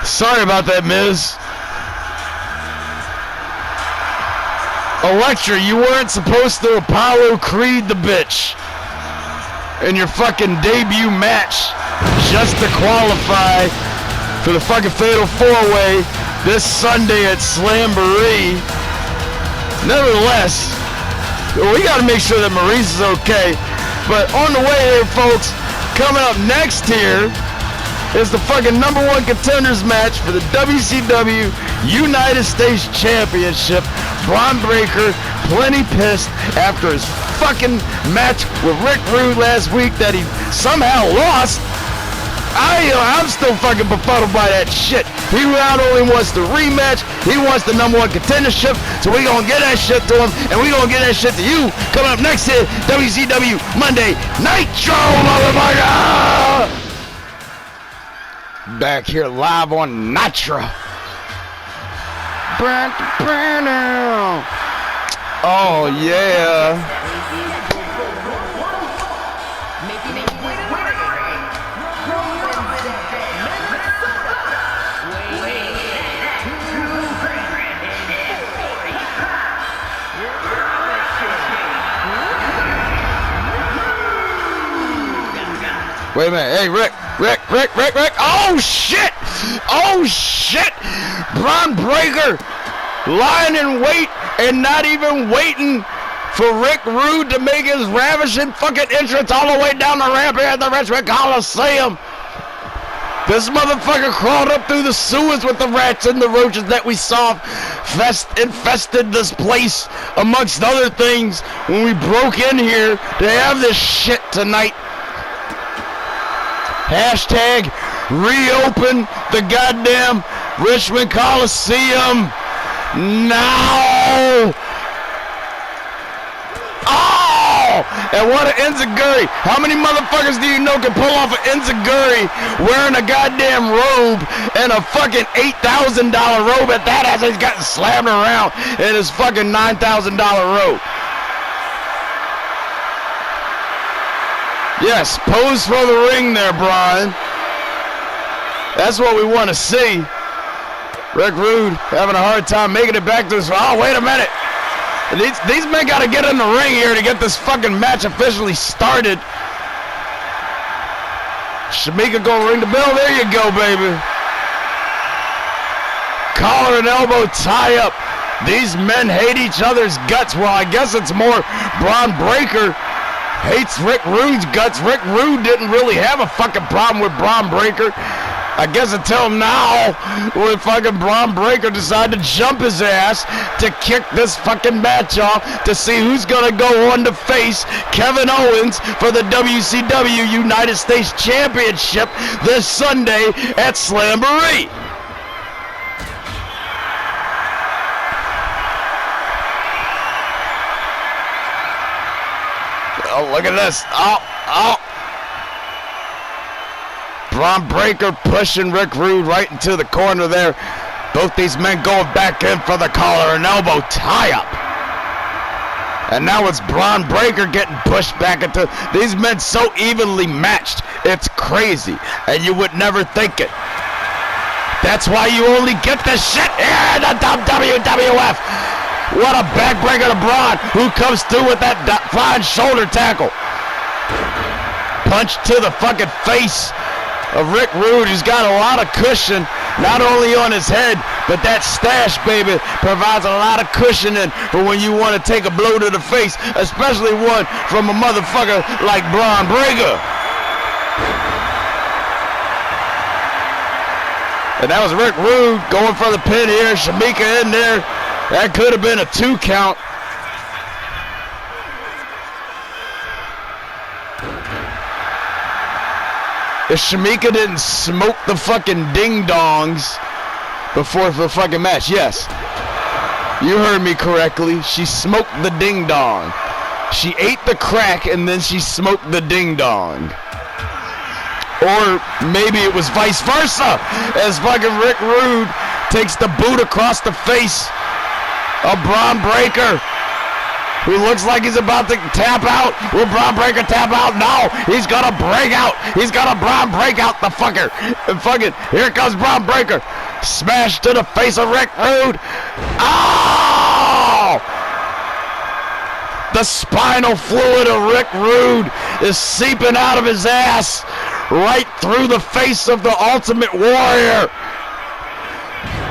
Sorry about that, Miz. Elektra, you weren't supposed to Apollo Creed the bitch in your fucking debut match just to qualify for the fucking Fatal 4-Way this Sunday at Slamboree. Nevertheless, we got to make sure that Maryse is okay. But on the way here, folks, coming up next here is the fucking #1 contenders match for the WCW United States Championship. Bron Breakker, plenty pissed after his fucking match with Rick Rude last week that he somehow lost. I'm still fucking befuddled by that shit. He not only wants the rematch, he wants the #1 contendership, so we gonna get that shit to him, and we gonna get that shit to you. Coming up next here, WCW Monday Nitro, motherfucker! Back here live on Nitro. Oh yeah. Wait a minute. Hey, Rick. Oh, shit. Oh, shit. Bron Breakker lying in wait and not even waiting for Rick Rude to make his ravishing fucking entrance all the way down the ramp here at the Richmond Coliseum. This motherfucker crawled up through the sewers with the rats and the roaches that we saw infested this place, amongst other things, when we broke in here to have this shit tonight. Hashtag reopen the goddamn Richmond Coliseum now. Oh! And what an enziguri. How many motherfuckers do you know can pull off an enziguri wearing a goddamn robe and a fucking $8,000 robe at that as he's gotten slammed around in his fucking $9,000 robe? Yes, pose for the ring there, Bron. That's what we want to see. Rick Rude having a hard time making it back to his... Oh, wait a minute. These men got to get in the ring here to get this fucking match officially started. Shamika gonna ring the bell. There you go, baby. Collar and elbow tie up. These men hate each other's guts. Well, I guess it's more Bron Breakker hates Rick Rude's guts. Rick Rude didn't really have a fucking problem with Bron Breakker. I guess until now, when fucking Bron Breakker decided to jump his ass to kick this fucking match off to see who's gonna go on to face Kevin Owens for the WCW United States Championship this Sunday at Slamboree. Oh, look at this. Oh. Bron Breakker pushing Rick Rude right into the corner there. Both these men going back in for the collar and elbow tie-up. And now it's Bron Breakker getting pushed back into... These men so evenly matched. It's crazy. And you would never think it. That's why you only get this shit here in the WWF. What a backbreaker to Bron, who comes through with that flying shoulder tackle. Punch to the fucking face of Rick Rude, who's got a lot of cushion, not only on his head, but that stash, baby, provides a lot of cushioning for when you want to take a blow to the face, especially one from a motherfucker like Bron Breakker. And that was Rick Rude going for the pin here. Shamika in there. That could have been a 2 count. If Shamika didn't smoke the fucking ding-dongs before the fucking match. Yes. You heard me correctly. She smoked the ding-dong. She ate the crack and then she smoked the ding-dong. Or maybe it was vice versa, as fucking Rick Rude takes the boot across the face of Bron Breakker, who looks like he's about to tap out. Will Bron Breakker tap out? No, he's gonna break out. He's gonna Bron break out the fucker. And fucking, here comes Bron Breakker. Smash to the face of Rick Rude. Oh! The spinal fluid of Rick Rude is seeping out of his ass right through the face of the Ultimate Warrior.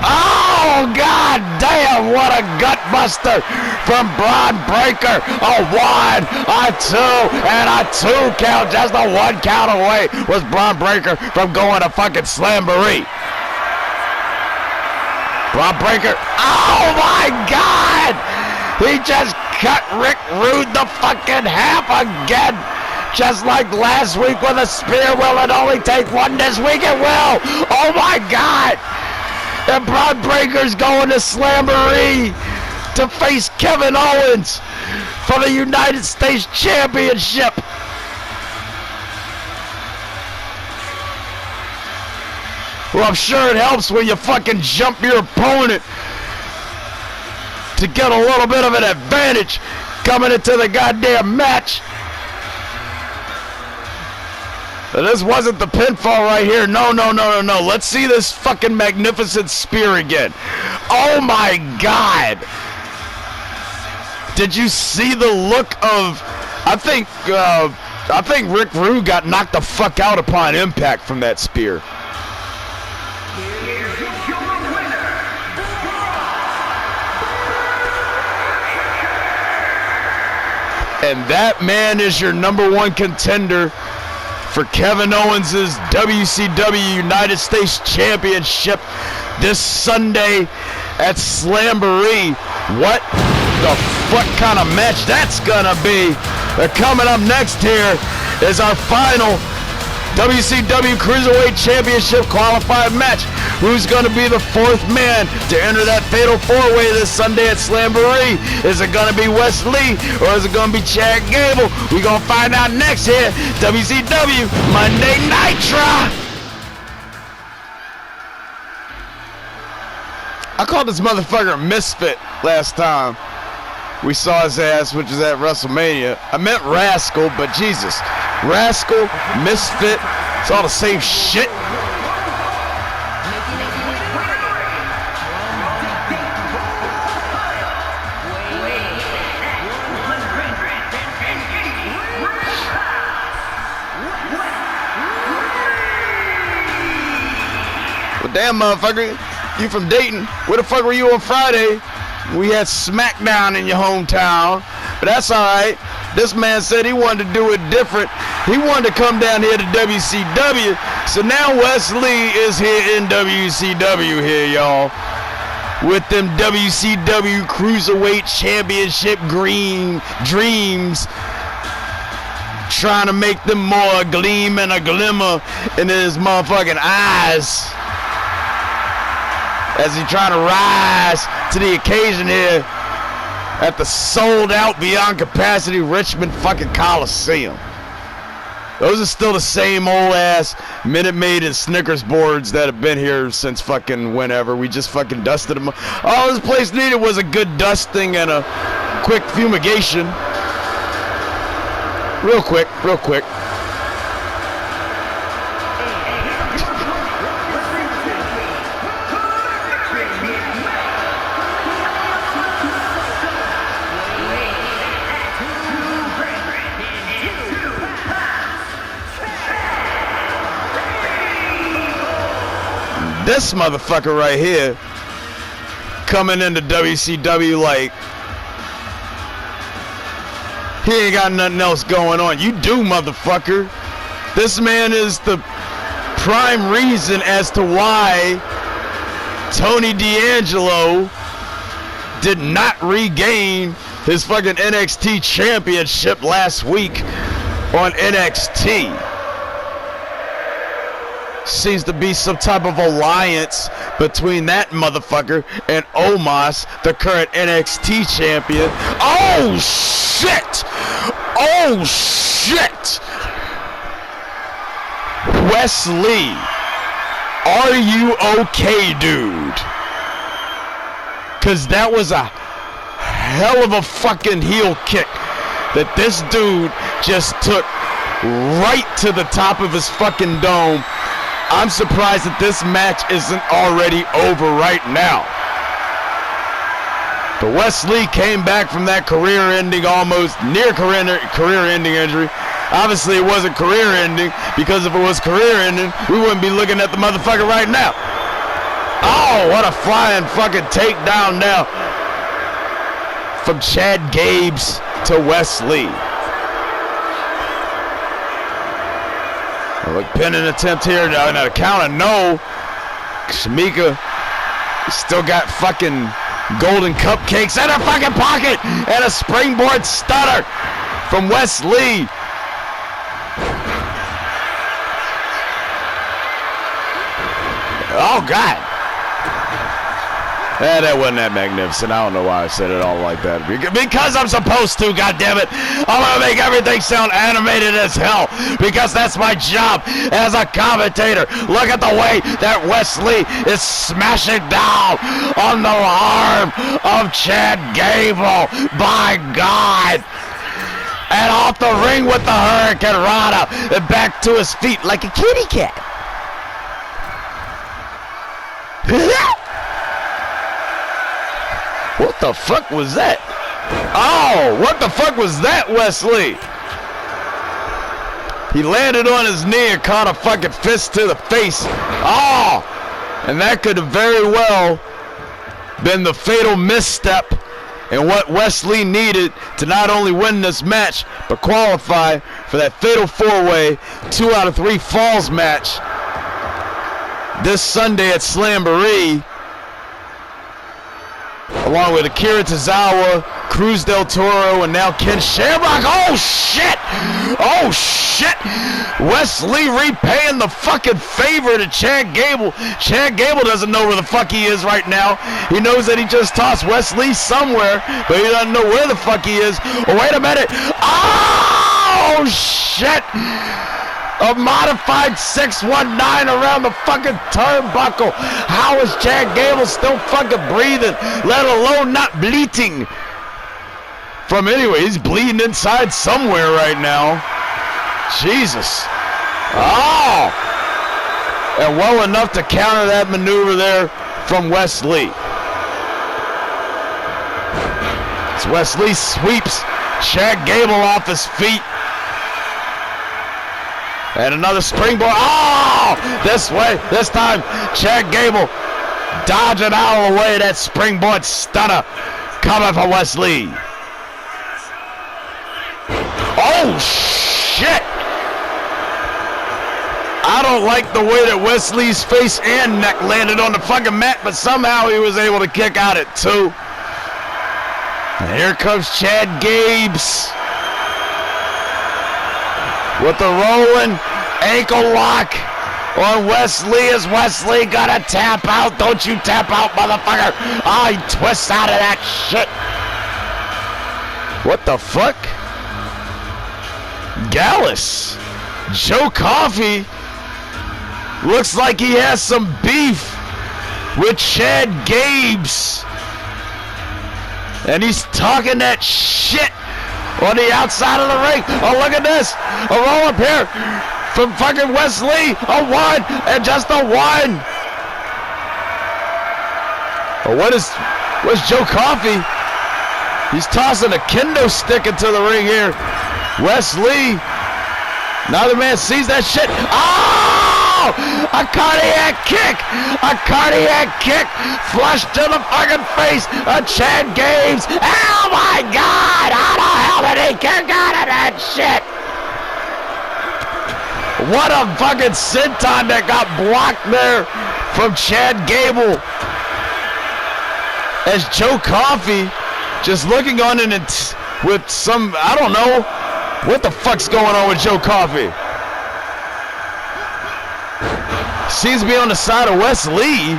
Oh, god damn, what a gut buster from Bron Breakker. A 1, a 2, and a 2 count. Just a 1 count away was Bron Breakker from going to fucking Slamboree. Bron Breakker, oh my god! He just cut Rick Rude the fucking half again. Just like last week with a spear. Will it only take one this week? It will. Oh my god. And Bron Breakker's going to Slamboree to face Kevin Owens for the United States Championship. Well, I'm sure it helps when you fucking jump your opponent to get a little bit of an advantage coming into the goddamn match. This wasn't the pinfall right here. No. Let's see this fucking magnificent spear again. Oh my god. Did you see the look of... I think Rick Rude got knocked the fuck out upon impact from that spear. And that man is your #1 contender for Kevin Owens' WCW United States Championship this Sunday at Slamboree. What the fuck kind of match that's gonna be? Coming up next here is our final WCW Cruiserweight Championship qualified match. Who's going to be the 4th man to enter that fatal 4-way this Sunday at Slamboree? Is it going to be Wes Lee or is it going to be Chad Gable? We're going to find out next here. WCW Monday Nitro. I called this motherfucker a misfit last time we saw his ass, which is at WrestleMania. I meant rascal, but Jesus. Rascal, misfit, it's all the same shit. Well, damn, motherfucker, you from Dayton. Where the fuck were you on Friday? We had SmackDown in your hometown, but that's all right. This man said he wanted to do it different. He wanted to come down here to WCW. So now Wes Lee is here in WCW here, y'all. With them WCW Cruiserweight Championship green dreams. Trying to make them more a gleam and a glimmer in his motherfucking eyes. As he trying to rise to the occasion here at the sold out beyond capacity Richmond fucking Coliseum. Those are still the same old ass Minute Maid and Snickers boards that have been here since fucking whenever. We just fucking dusted them. All this place needed was a good dusting and a quick fumigation. Real quick. This motherfucker right here coming into WCW like he ain't got nothing else going on. You do, motherfucker. This man is the prime reason as to why Tony D'Angelo did not regain his fucking NXT championship last week on NXT. Seems to be some type of alliance between that motherfucker and Omos, the current NXT champion. Oh shit! Wes Lee, are you okay, dude? Because that was a hell of a fucking heel kick that this dude just took right to the top of his fucking dome. I'm surprised that this match isn't already over right now. But Wes Lee came back from that career-ending, almost near career-ending injury. Obviously, it wasn't career-ending, because if it was career-ending, we wouldn't be looking at the motherfucker right now. Oh, what a flying fucking takedown now from Chad Gabes to Wes Lee. Look, pinning attempt here. Now, a count of no. Shamika still got fucking golden cupcakes in her fucking pocket. And a springboard stunner from Wes Lee. Oh, God. That wasn't that magnificent. I don't know why I said it all like that. Because I'm supposed to, goddammit. I'm going to make everything sound animated as hell. Because that's my job as a commentator. Look at the way that Wes Lee is smashing down on the arm of Chad Gable. By God. And off the ring with the Hurricane Rana. And back to his feet like a kitty cat. What the fuck was that? Oh, what the fuck was that, Wes Lee? He landed on his knee and caught a fucking fist to the face. Oh, and that could have very well been the fatal misstep and what Wes Lee needed to not only win this match, but qualify for that fatal four-way 2 out of 3 falls match this Sunday at Slamboree, along with Akira Tozawa, Cruz del Toro, and now Ken Shamrock. Oh, shit! Oh, shit! Wes Lee repaying the fucking favor to Chad Gable. Chad Gable doesn't know where the fuck he is right now. He knows that he just tossed Wes Lee somewhere, but he doesn't know where the fuck he is. Oh, wait a minute. Oh, shit! A modified 619 around the fucking turnbuckle. How is Chad Gable still fucking breathing, let alone not bleeding? From anyway, he's bleeding inside somewhere right now. Jesus. Oh! And well enough to counter that maneuver there from Wes Lee. As Wes Lee sweeps Chad Gable off his feet. And another springboard. Oh! This way. This time, Chad Gable dodging out of the way. That springboard stunner coming from Wes Lee. Oh, shit! I don't like the way that Wes Lee's face and neck landed on the fucking mat, but somehow he was able to kick out at 2. And here comes Chad Gabes with the rolling ankle lock on Wes Lee. Is Wes Lee gonna tap out? Don't you tap out, motherfucker. Oh, he twists out of that shit. What the fuck? Gallus. Joe Coffey looks like he has some beef with Chad Gabes. And he's talking that shit on the outside of the ring. Oh, look at this. A roll up here from fucking Wes Lee. A 1 and just a 1. Oh, what's Joe Coffey? He's tossing a kendo stick into the ring here. Wes Lee. Now the man sees that shit. Oh! A cardiac kick. A cardiac kick. Flush to the fucking face of Chad Gabes. Oh my God! How the hell did he kick out of that shit? What a fucking senton that got blocked there from Chad Gable. As Joe Coffey just looking on it with some, I don't know, what the fuck's going on with Joe Coffey? Seems to be on the side of Wes Lee,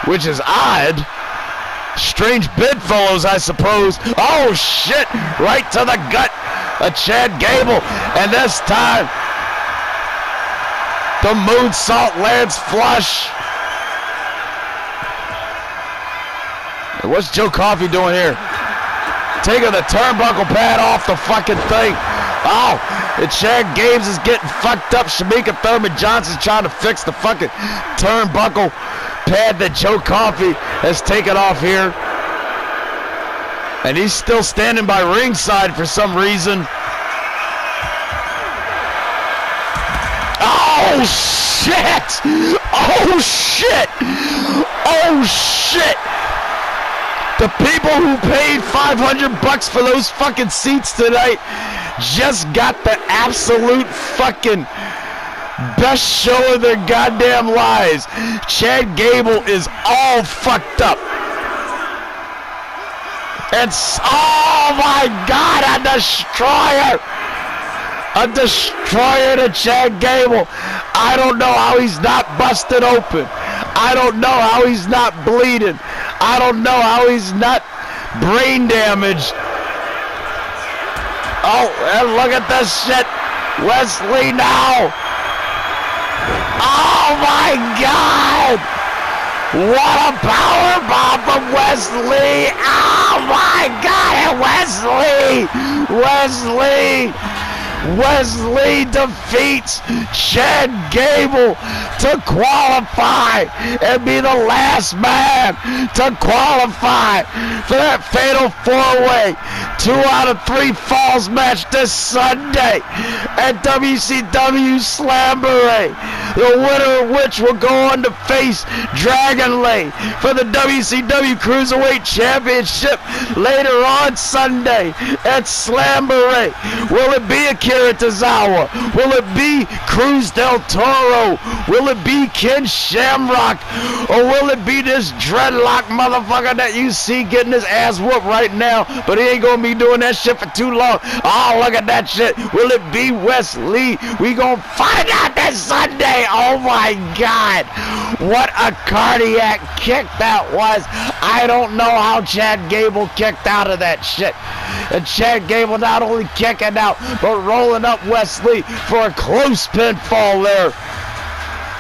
which is odd. Strange bedfellows, I suppose. Oh, shit. Right to the gut of Chad Gable. And this time, The moonsault lands flush. What's Joe Coffey doing here? Taking the turnbuckle pad off the fucking thing. Oh, and Chad Games is getting fucked up. Shamika Thurman Johnson's trying to fix the fucking turnbuckle pad that Joe Coffey has taken off here. And he's still standing by ringside for some reason. Oh, shit! Oh, shit! Oh, shit! The people who paid $500 for those fucking seats tonight just got the absolute fucking best show of their goddamn lives. Chad Gable is all fucked up. It's, oh my God, a destroyer! A destroyer to Chad Gable. I don't know how he's not busted open. I don't know how he's not bleeding. I don't know how he's not brain damaged. Oh, and look at this shit. Wesley now. Oh my God. What a power bomb from Wesley. Oh my God, Wesley defeats Chad Gable to qualify and be the last man to qualify for that fatal 4-way 2 out of 3 falls match this Sunday at WCW Slamboree. The winner of which will go on to face Dragunov for the WCW Cruiserweight Championship later on Sunday at Slamboree. Will it be Akira Tozawa? Will it be Cruz del Toro? Will it be Ken Shamrock? Or will it be this dreadlock motherfucker that you see getting his ass whooped right now, but he ain't gonna be doing that shit for too long? Oh, look at that shit. Will it be Wesley? We gonna find out this Sunday. Oh my God. What a cardiac kick that was. I don't know how Chad Gable kicked out of that shit. And Chad Gable not only kicking out, but rolling up Wesley for a close pinfall there.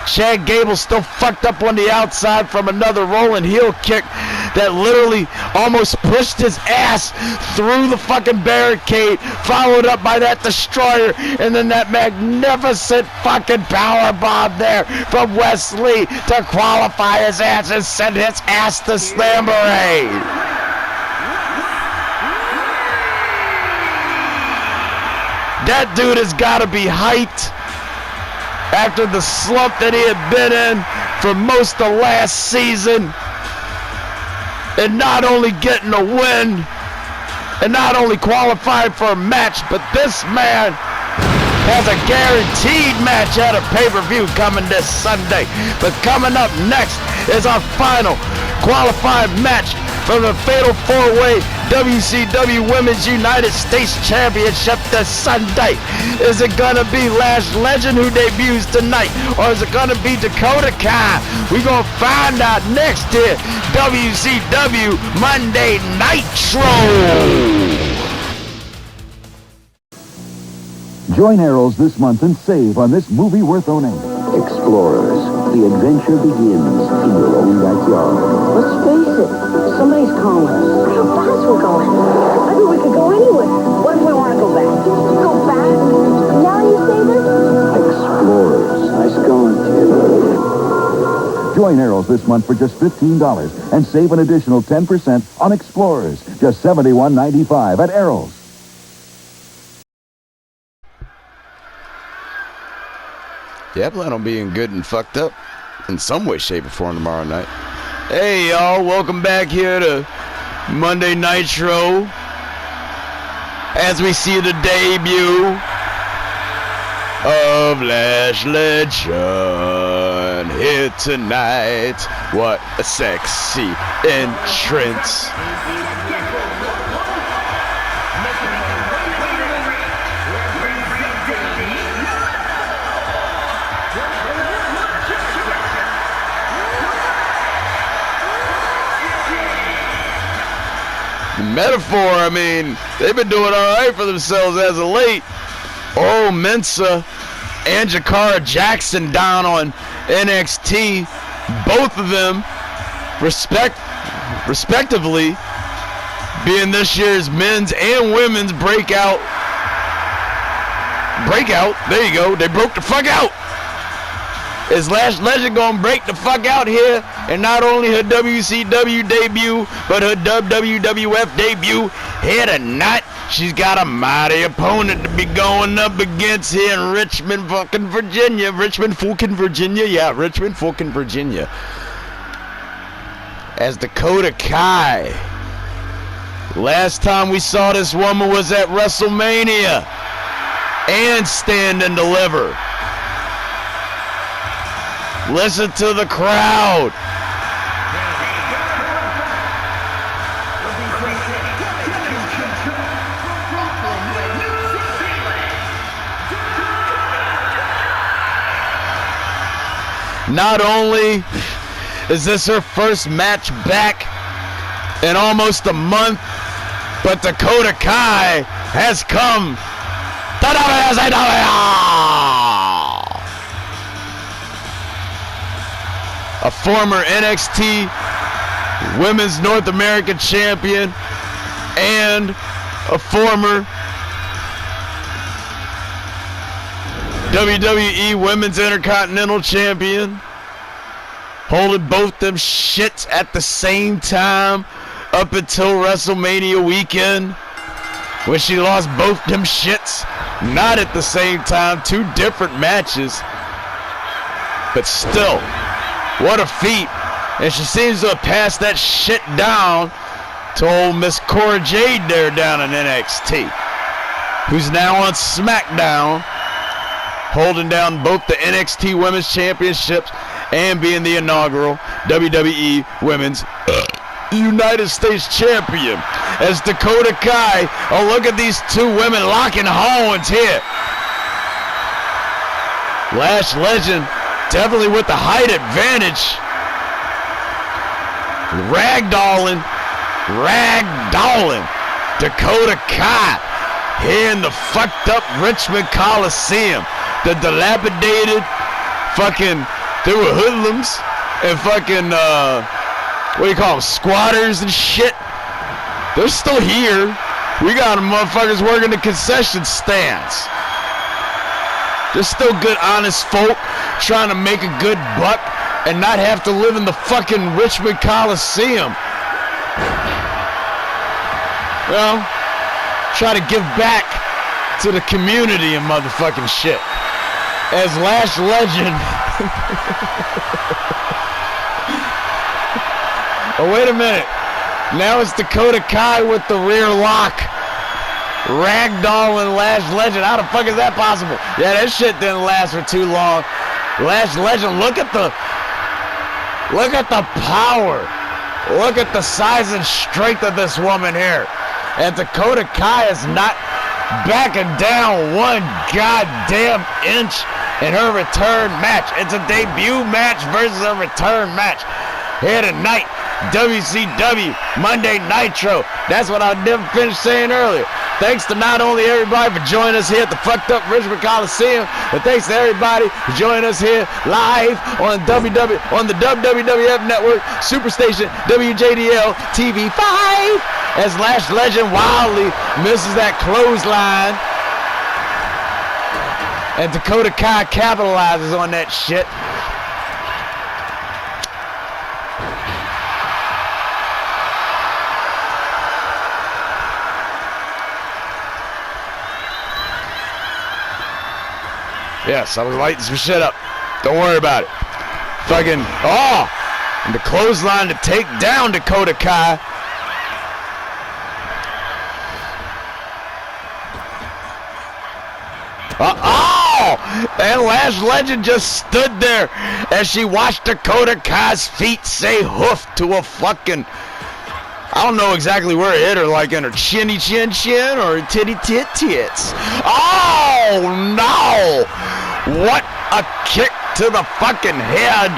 Chad Gable still fucked up on the outside from another rolling heel kick that literally almost pushed his ass through the fucking barricade, followed up by that destroyer, and then that magnificent fucking power bomb there from Wesley to qualify his ass and send his ass to Slamboree. That dude has got to be hyped after the slump that he had been in for most of last season, and not only getting a win and not only qualifying for a match, but this man has a guaranteed match at a pay-per-view coming this Sunday. But coming up next is our final qualifying match for the Fatal 4-Way WCW Women's United States Championship this Sunday. Is it gonna be Lash Legend who debuts tonight, or is it gonna be Dakota Kai? We gonna find out next here, WCW Monday Nitro. Join Arrows this month and save on this movie worth owning. Explorers, the adventure begins in your own backyard. Let's face it, somebody's calling us. How fast we're going. Maybe we could go anywhere. What if we want to go back? Go back? Now you say this? Explorers, nice going, kid. Join Arrows this month for just $15 and save an additional 10% on Explorers. Just $71.95 at Arrows. Yeah, I plan on being good and fucked up in some way, shape, or form tomorrow night. Hey, y'all, welcome back here to Monday Nitro as we see the debut of Lash Legend here tonight. What a sexy entrance. Metaphor, I mean, they've been doing all right for themselves as of late. Oh, Mensa and Jakara Jackson down on NXT. Both of them, respectively, being this year's men's and women's breakout. There you go. They broke the fuck out. Is Lash Legend gonna break the fuck out here? And not only her WCW debut, but her WWF debut here tonight. She's got a mighty opponent to be going up against here in Richmond, fucking Virginia. Richmond, fucking Virginia. Yeah, Richmond, fucking Virginia. As Dakota Kai. Last time we saw this woman was at WrestleMania. And Stand and Deliver. Listen to the crowd. Not only is this her first match back in almost a month, but Dakota Kai has come to a former NXT Women's North American Champion and a former WWE Women's Intercontinental Champion, holding both them shits at the same time up until WrestleMania weekend, when she lost both them shits, not at the same time, two different matches, but still, what a feat. And she seems to have passed that shit down to old Miss Cora Jade there down in NXT, who's now on SmackDown, holding down both the NXT Women's Championships and being the inaugural WWE Women's United States Champion. As Dakota Kai, oh, look at these two women locking horns here. Lash Legend definitely with the height advantage. Ragdolling Dakota Kai here in the fucked up Richmond Coliseum. The dilapidated fucking, they were hoodlums and fucking, what do you call them, squatters and shit. They're still here. We got them motherfuckers working the concession stands. They're still good, honest folk trying to make a good buck and not have to live in the fucking Richmond Coliseum. Well, try to give back to the community and motherfucking shit. As Lash Legend. Oh, wait a minute. Now it's Dakota Kai with the rear lock. Ragdoll and Lash Legend. How the fuck is that possible? Yeah, that shit didn't last for too long. Lash Legend, look at the power. Look at the size and strength of this woman here. And Dakota Kai is not backing down one goddamn inch in her return match. It's a debut match versus a return match. Here tonight, WCW Monday Nitro. That's what I didn't finish saying earlier. Thanks to not only everybody for joining us here at the fucked up Richmond Coliseum, but thanks to everybody for joining us here live on the WWF Network, SuperStation, WJDL-TV 5, as Lash Legend wildly misses that clothesline. And Dakota Kai capitalizes on that shit. Yes, I was lighting some shit up. Don't worry about it. Fucking, oh! And the clothesline to take down Dakota Kai. Oh! And Lash Legend just stood there as she watched Dakota Kai's feet say hoof to a fucking, I don't know exactly where it hit her, like in her chinny chin or titty tit tits. Oh no! What a kick to the fucking head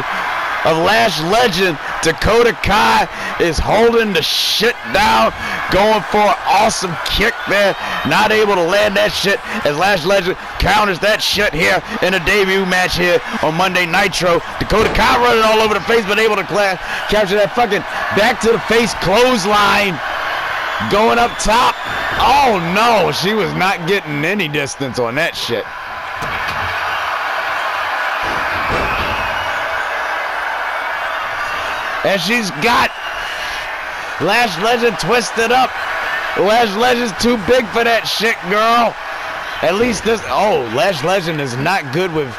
of Lash Legend Dakota Kai is holding the shit down, going for an awesome kick there, not able to land that shit as Lash Legend counters that shit here in a debut match here on Monday Nitro. Dakota Kai running all over the face, but able to capture that fucking back to the face clothesline. Going up top. Oh no, she was not getting any distance on that shit. And she's got Lash Legend twisted up. Lash Legend's too big for that shit, girl. At least this, oh, Lash Legend is not good with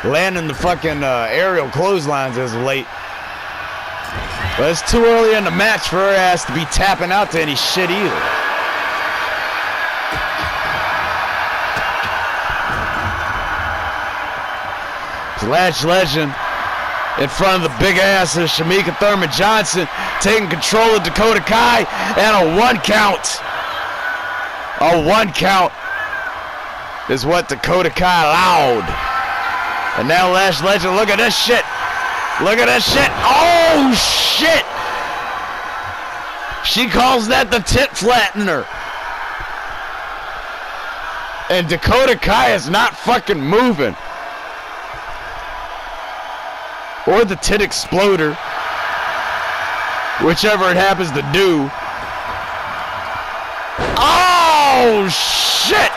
landing the fucking aerial clotheslines as of late. But it's too early in the match for her ass to be tapping out to any shit either. Lash Legend in front of the big ass of Shamika Thurman Johnson, taking control of Dakota Kai, and a 1 count. A 1 count is what Dakota Kai allowed. And now Lash Legend, look at this shit. Look at this shit. Oh shit! She calls that the tit flattener. And Dakota Kai is not fucking moving. Or the tit exploder, whichever it happens to do. Oh shit!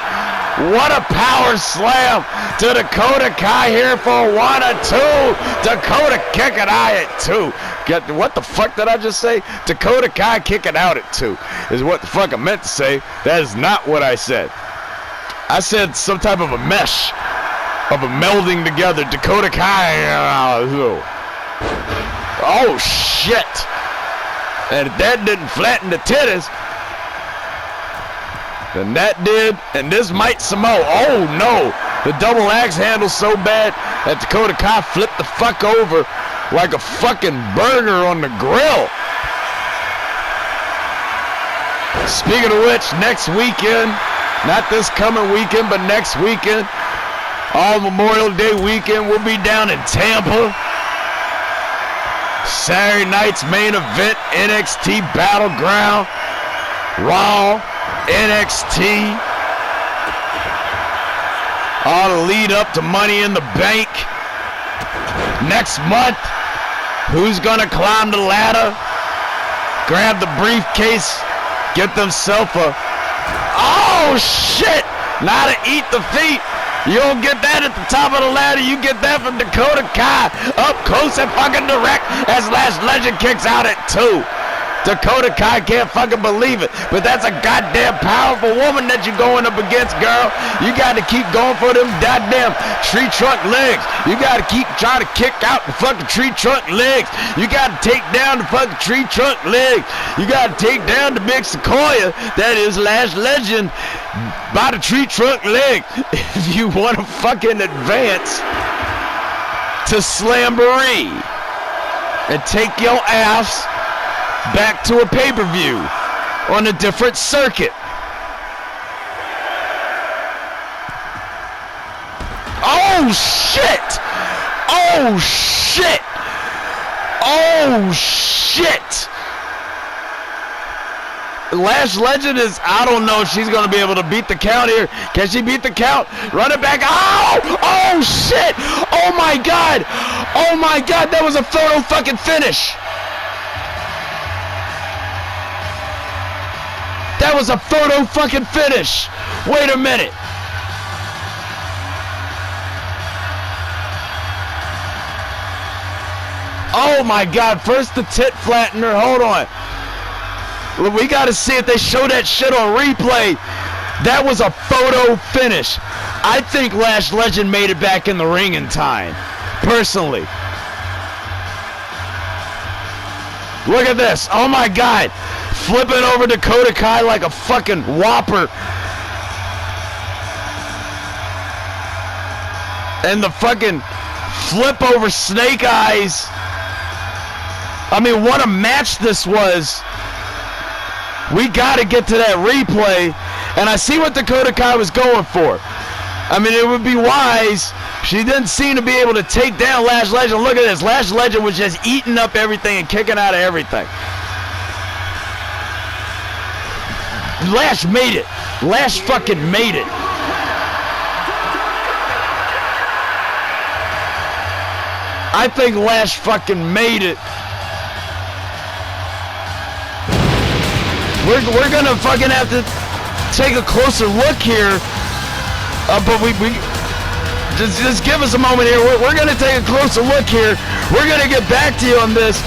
What a power slam to Dakota Kai here for 1 or 2. Dakota kicking out at 2. What the fuck did I just say? Dakota Kai kicking out at 2 is what the fuck I meant to say. That is not what I said. I said some type of a mesh. Of a melding together. Dakota Kai. Oh shit. And if that didn't flatten the titties, then that did. And this might some more. Oh no. The double axe handle so bad that Dakota Kai flipped the fuck over like a fucking burger on the grill. Speaking of which, next weekend, not this coming weekend, but next weekend, all Memorial Day weekend, we'll be down in Tampa. Saturday night's main event, NXT Battleground, Raw, NXT. All the lead up to Money in the Bank. Next month, who's gonna climb the ladder, grab the briefcase, get themselves a, oh shit, now to eat the feet. You don't get that at the top of the ladder. You get that from Dakota Kai. Up close and fucking direct as Lash Legend kicks out at 2. Dakota Kai can't fucking believe it. But that's a goddamn powerful woman that you're going up against, girl. You got to keep going for them goddamn tree trunk legs. You got to keep trying to kick out the fucking tree trunk legs. You got to take down the fucking tree trunk legs. You got to take down the big sequoia that is Lash Legend by the tree trunk leg if you want to fucking advance to Slamboree and take your ass back to a pay-per-view on a different circuit. Oh shit! Oh shit! Oh shit! Lash Legend is, I don't know if she's going to be able to beat the count here. Can she beat the count? Run it back. Oh! Oh, shit! Oh, my God! Oh, my God, that was a photo fucking finish. That was a photo fucking finish. Wait a minute. Oh, my God. First the tit flattener. Hold on. We got to see if they show that shit on replay. That was a photo finish. I think Lash Legend made it back in the ring in time, personally. Look at this. Oh, my God. Flipping over Dakota Kai like a fucking whopper. And the fucking flip over Snake Eyes. I mean, what a match this was. We got to get to that replay, and I see what Dakota Kai was going for. I mean, it would be wise She didn't seem to be able to take down Lash Legend. Look at this. Lash Legend was just eating up everything and kicking out of everything. Lash made it. Lash fucking made it. I think Lash fucking made it. We're gonna fucking have to take a closer look here. But we just give us a moment here. We're gonna take a closer look here. We're gonna get back to you on this.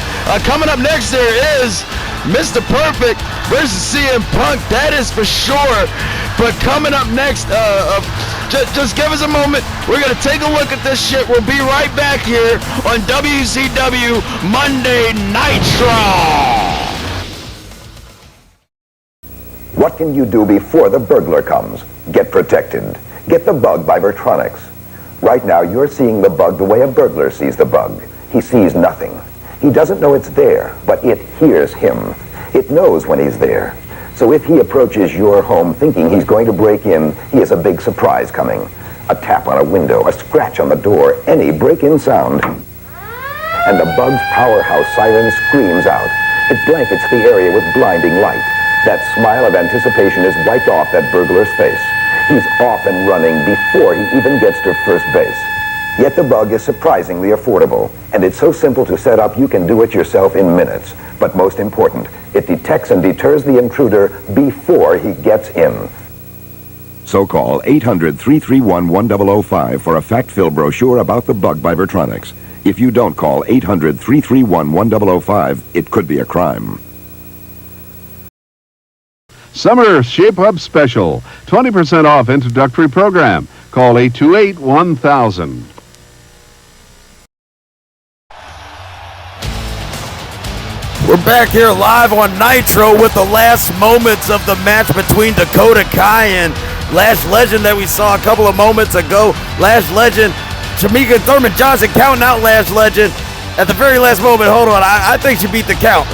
Coming up next there is Mr. Perfect versus CM Punk. That is for sure. But coming up next, just give us a moment. We're gonna take a look at this shit. We'll be right back here on WCW Monday Nitro. What can you do before the burglar comes? Get protected. Get the Bug by Vertronics. Right now, you're seeing the Bug the way a burglar sees the Bug. He sees nothing. He doesn't know it's there, but it hears him. It knows when he's there. So if he approaches your home thinking he's going to break in, he has a big surprise coming. A tap on a window, a scratch on the door, any break-in sound. And the Bug's powerhouse siren screams out. It blankets the area with blinding light. That smile of anticipation is wiped off that burglar's face. He's off and running before he even gets to first base. Yet the Bug is surprisingly affordable, and it's so simple to set up you can do it yourself in minutes. But most important, it detects and deters the intruder before he gets in. So call 800-331-1005 for a fact-filled brochure about the Bug by Vertronics. If you don't call 800-331-1005, it could be a crime. Summer Shape Up Special. 20% off introductory program. Call 828-1000. We're back here live on Nitro with the last moments of the match between Dakota Kai and Lash Legend that we saw a couple of moments ago. Lash Legend, Jamaica Thurman Johnson counting out Lash Legend at the very last moment. Hold on, I think she beat the count.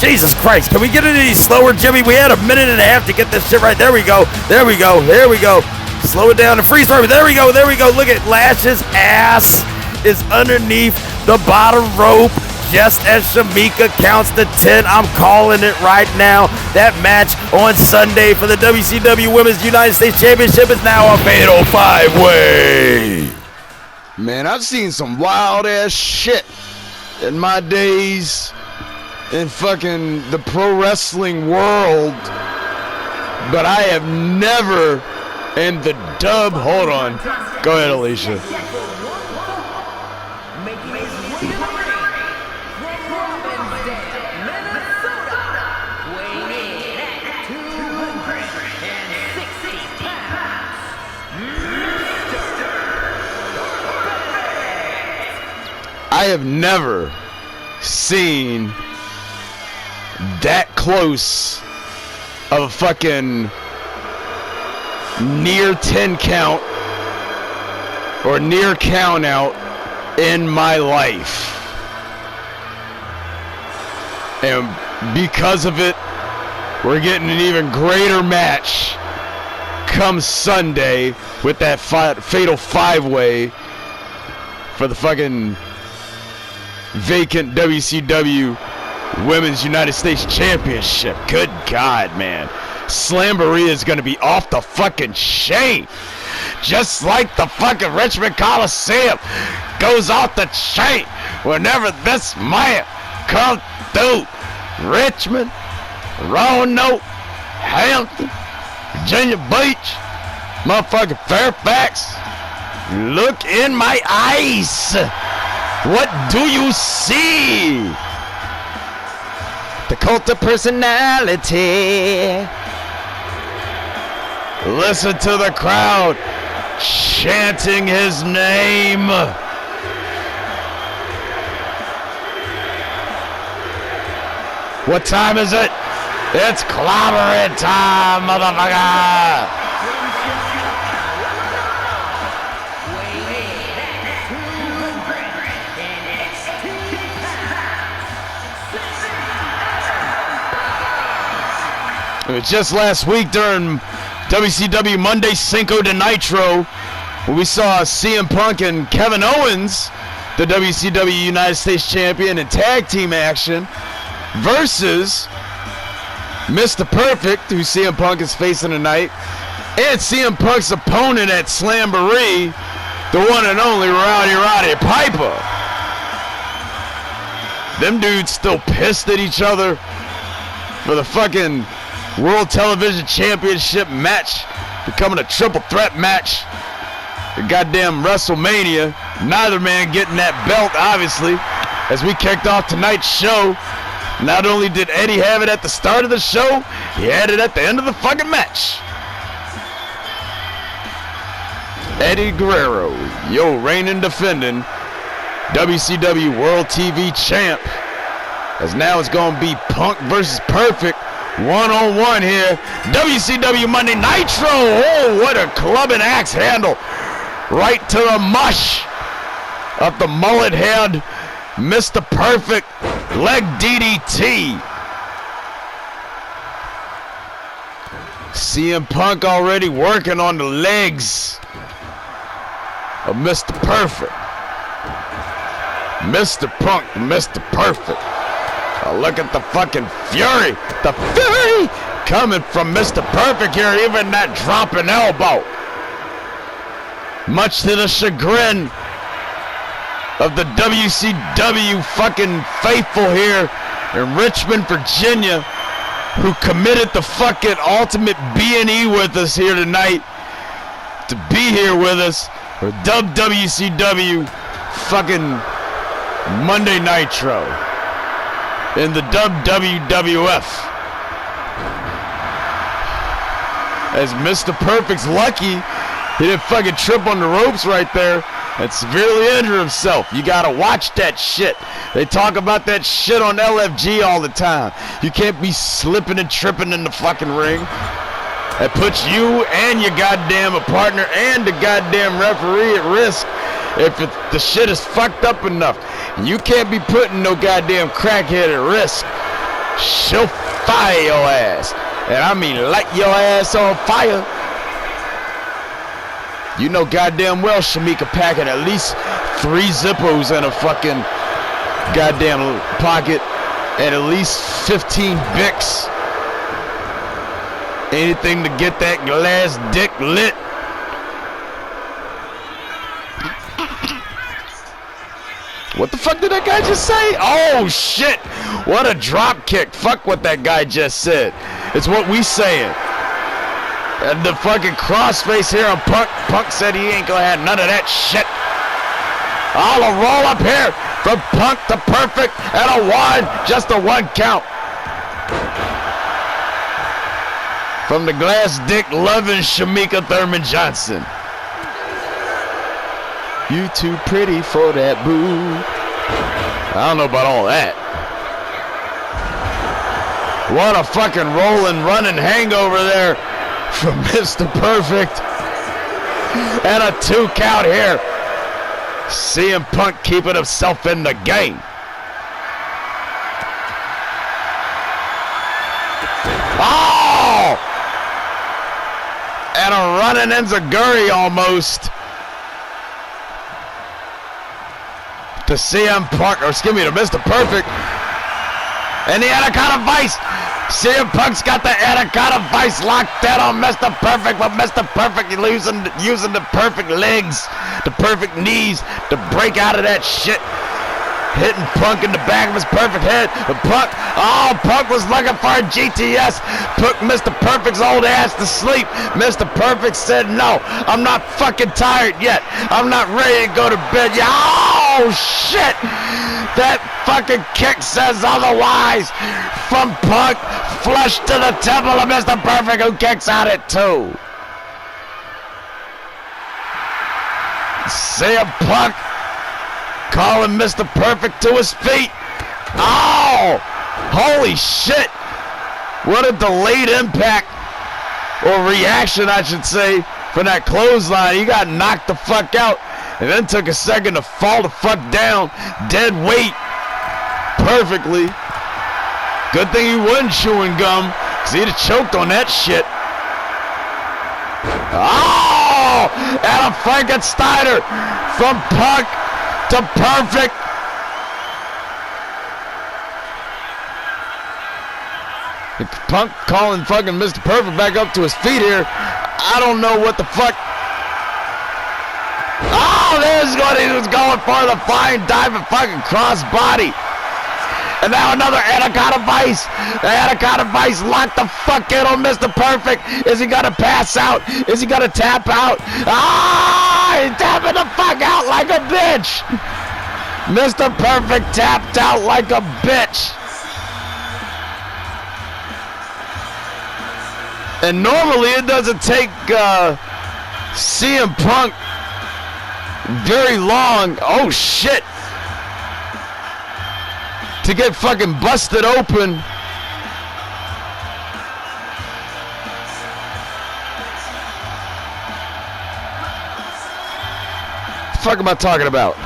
Jesus Christ, can we get it any slower, Jimmy? We had a minute and a half to get this shit right. There we go. There we go. There we go. Slow it down and freeze frame. There we go. There we go. Look at Lash's ass is underneath the bottom rope just as Shamika counts to 10. I'm calling it right now. That match on Sunday for the WCW Women's United States Championship is now a fatal 5-way. Man, I've seen some wild ass shit in my days in fucking the pro wrestling world, but I have never in the dub. Hold on. Go ahead, Alicia. I have never seen that close of a fucking near 10 count or near count out in my life. And because of it, we're getting an even greater match come Sunday with that fatal 5-way for the fucking vacant WCW Women's United States Championship. Good God, man. Slamboree is going to be off the fucking chain. Just like the fucking Richmond Coliseum goes off the chain whenever this man comes through. Richmond, Roanoke, Hampton, Virginia Beach, motherfucking Fairfax. Look in my eyes. What do you see? The cult of personality. Listen to the crowd chanting his name. What time is it? It's clobbering time, motherfucker. It was just last week during WCW Monday Cinco de Nitro We saw CM Punk and Kevin Owens, the WCW United States Champion, in tag team action versus Mr. Perfect, who CM Punk is facing tonight, and CM Punk's opponent at Slamboree, the one and only Roddy Piper. Them dudes still pissed at each other for the fucking World Television Championship match, becoming a triple threat match. The goddamn WrestleMania. Neither man getting that belt, obviously, as we kicked off tonight's show. Not only did Eddie have it at the start of the show, he had it at the end of the fucking match. Eddie Guerrero, reigning defending WCW World TV Champ, as now it's going to be Punk versus Perfect one-on-one here. WCW Monday Nitro. Oh, what a club and axe handle. Right to the mush of the mullet head, Mr. Perfect, leg DDT. CM Punk already working on the legs of Mr. Perfect. Mr. Punk, Mr. Perfect. Oh, look at the fucking fury. The fury coming from Mr. Perfect here, even that dropping elbow. Much to the chagrin of the WCW fucking faithful here in Richmond, Virginia, who committed the fucking ultimate B&E with us here tonight, to be here with us for WCW fucking Monday Nitro in the WWF. As Mr. Perfect's lucky he didn't fucking trip on the ropes right there and severely injure himself. You gotta watch that shit. They talk about that shit on LFG all the time. You can't be slipping and tripping in the fucking ring. That puts you and your goddamn partner and the goddamn referee at risk if the shit is fucked up enough. You can't be putting no goddamn crackhead at risk. She'll fire your ass. And I mean light your ass on fire. You know goddamn well Shamika packing at least 3 Zippos in a fucking goddamn pocket and at least 15 Bics. Anything to get that glass dick lit. What the fuck did that guy just say? Oh shit! What a drop kick. Fuck what that guy just said. It's what we saying. And the fucking crossface here on Punk. Punk said he ain't gonna have none of that shit. All a roll up here from Punk to Perfect and a 1, just a 1 count. From the glass dick loving Shamika Thurman Johnson. You too pretty for that boo. I don't know about all that. What a fucking rolling, running hangover there from Mr. Perfect. And a 2 count here. CM Punk keeping himself in the game. Oh! And a running enziguri almost. To CM Punk, or excuse me, to Mr. Perfect. And the Anaconda Vice. CM Punk's got the Anaconda Vice locked down on Mr. Perfect, but Mr. Perfect using the perfect legs, the perfect knees to break out of that shit. Hitting Punk in the back of his perfect head. And Punk was looking for a GTS. Put Mr. Perfect's old ass to sleep. Mr. Perfect said, no, I'm not fucking tired yet. I'm not ready to go to bed yet. Oh, shit. That fucking kick says otherwise from Punk. Flush to the temple of Mr. Perfect, who kicks out at 2. CM Punk calling Mr. Perfect to his feet. Oh! Holy shit! What a delayed impact, or reaction, I should say, from that clothesline. He got knocked the fuck out, and then took a second to fall the fuck down, dead weight, perfectly. Good thing he wasn't chewing gum, because he'd have choked on that shit. Oh! Oh, and a Frankensteiner from Punk to Perfect. Punk calling fucking Mr. Perfect back up to his feet here. I don't know what the fuck. Oh, there's what he was going for, the flying diving fucking crossbody. And now another Anaconda Vice. The Anaconda Vice locked the fuck in on Mr. Perfect. Is he gonna pass out? Is he gonna tap out? Ah, he's tapping the fuck out like a bitch. Mr. Perfect tapped out like a bitch. And normally it doesn't take CM Punk very long, oh shit, to get fucking busted open. The fuck am I talking about?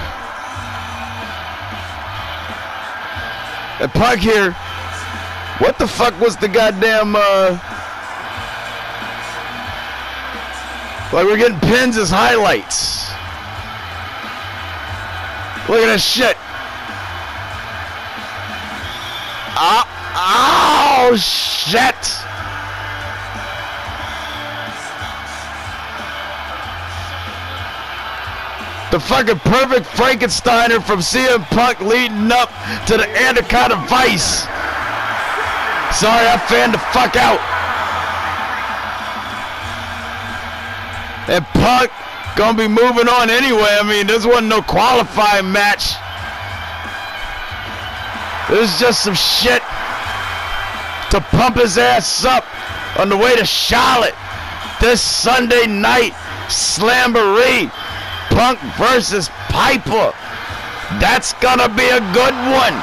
And Punk here, what the fuck was the goddamn like we're getting pins as highlights. Look at this shit. Oh shit. The fucking perfect Frankensteiner from CM Punk leading up to the Anaconda Vice. Sorry, I fanned the fuck out. And Punk gonna be moving on anyway. I mean, this wasn't no qualifying match. This is just some shit to pump his ass up on the way to Charlotte this Sunday night. Slamboree, Punk versus Piper. That's gonna be a good one.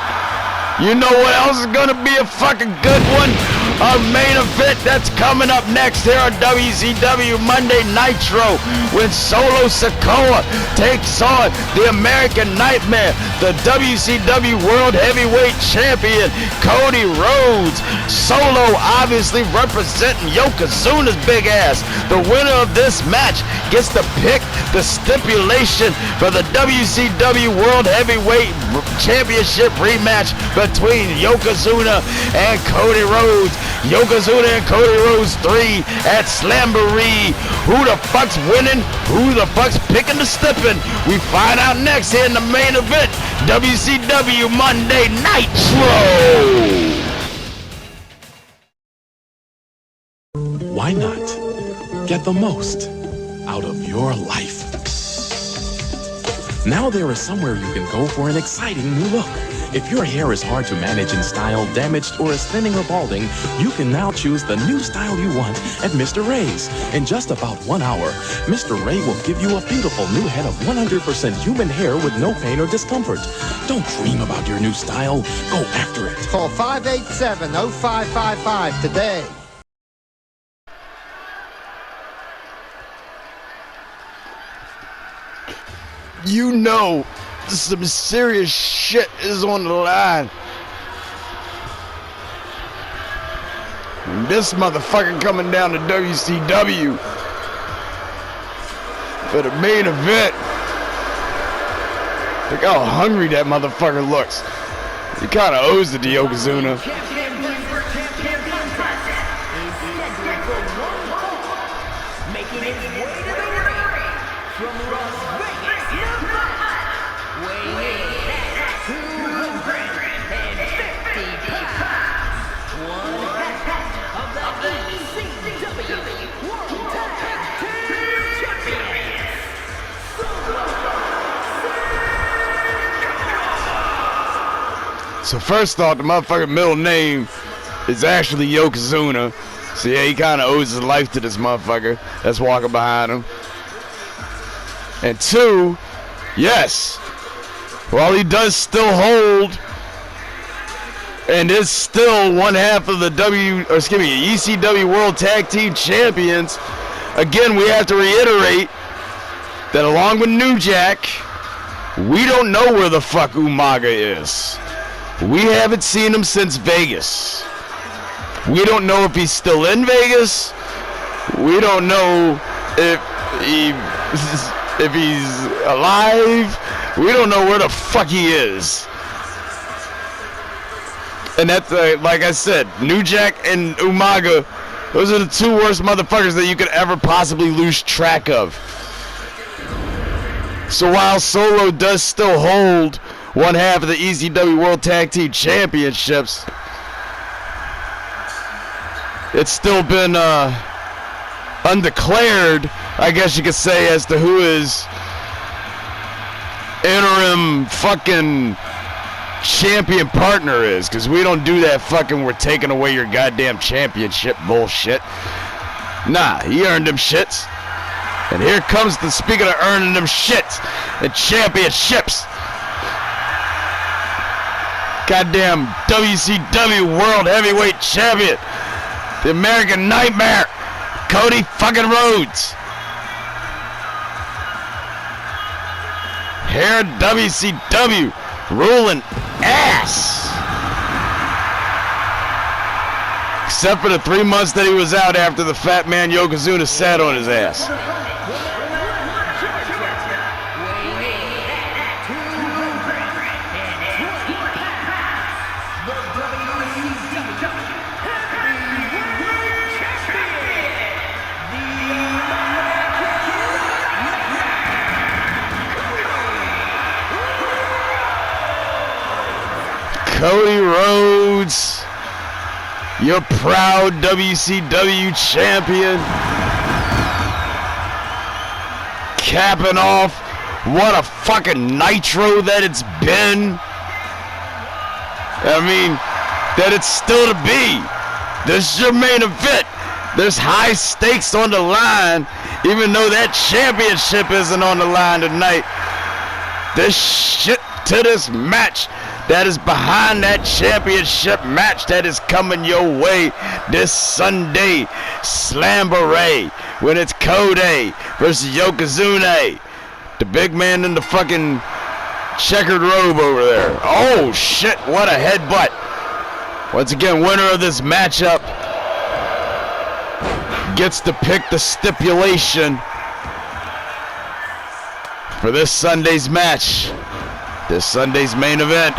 You know what else is gonna be a fucking good one? Our main event that's coming up next here on WCW Monday Nitro, when Solo Sikoa takes on the American Nightmare, the WCW World Heavyweight Champion, Cody Rhodes. Solo obviously representing Yokozuna's big ass. The winner of this match gets to pick the stipulation for the WCW World Heavyweight Championship rematch between Yokozuna and Cody Rhodes. Yokozuna and Cody Rhodes 3 at Slamboree. Who the fuck's winning? Who the fuck's picking the stippin'? We find out next here in the main event, WCW Monday Nitro. Why not get the most out of your life? Now there is somewhere you can go for an exciting new look. If your hair is hard to manage in style, damaged, or is thinning or balding, you can now choose the new style you want at Mr. Ray's. In just about 1 hour, Mr. Ray will give you a beautiful new head of 100% human hair with no pain or discomfort. Don't dream about your new style. Go after it. Call 587-0555 today. You know some serious shit is on the line. And this motherfucker coming down to WCW for the main event. Look how hungry that motherfucker looks. He kind of owes it to Yokozuna. So first off, the motherfucking middle name is actually Yokozuna. So yeah, he kind of owes his life to this motherfucker that's walking behind him. And two, yes, while he does still hold and is still one half of the ECW World Tag Team Champions, again, we have to reiterate that along with New Jack, we don't know where the fuck Umaga is. We haven't seen him since Vegas. We don't know if he's still in Vegas. We don't know if if he's alive, we don't know where the fuck he is. And that's, like I said, New Jack and Umaga, those are the two worst motherfuckers that you could ever possibly lose track of. So while Solo does still hold one half of the ECW World Tag Team Championships, it's still been undeclared, I guess you could say, as to who is interim fucking champion partner is, because we don't do that fucking we're taking away your goddamn championship bullshit. Nah, he earned them shits. And here comes the, speaking of earning them shits and championships, goddamn WCW World Heavyweight Champion, the American Nightmare, Cody fucking Rhodes. Here at WCW, ruling ass. Except for the 3 months that he was out after the fat man Yokozuna sat on his ass. Cody Rhodes, your proud WCW champion, capping off what a fucking Nitro that it's been. I mean, that it's still to be. This is your main event. There's high stakes on the line, even though that championship isn't on the line tonight. This shit to this match that is behind that championship match that is coming your way this Sunday. Slamboree, when it's Cody versus Yokozuna. The big man in the fucking checkered robe over there. Oh shit, what a headbutt. Once again, winner of this matchup gets to pick the stipulation for this Sunday's match. This Sunday's main event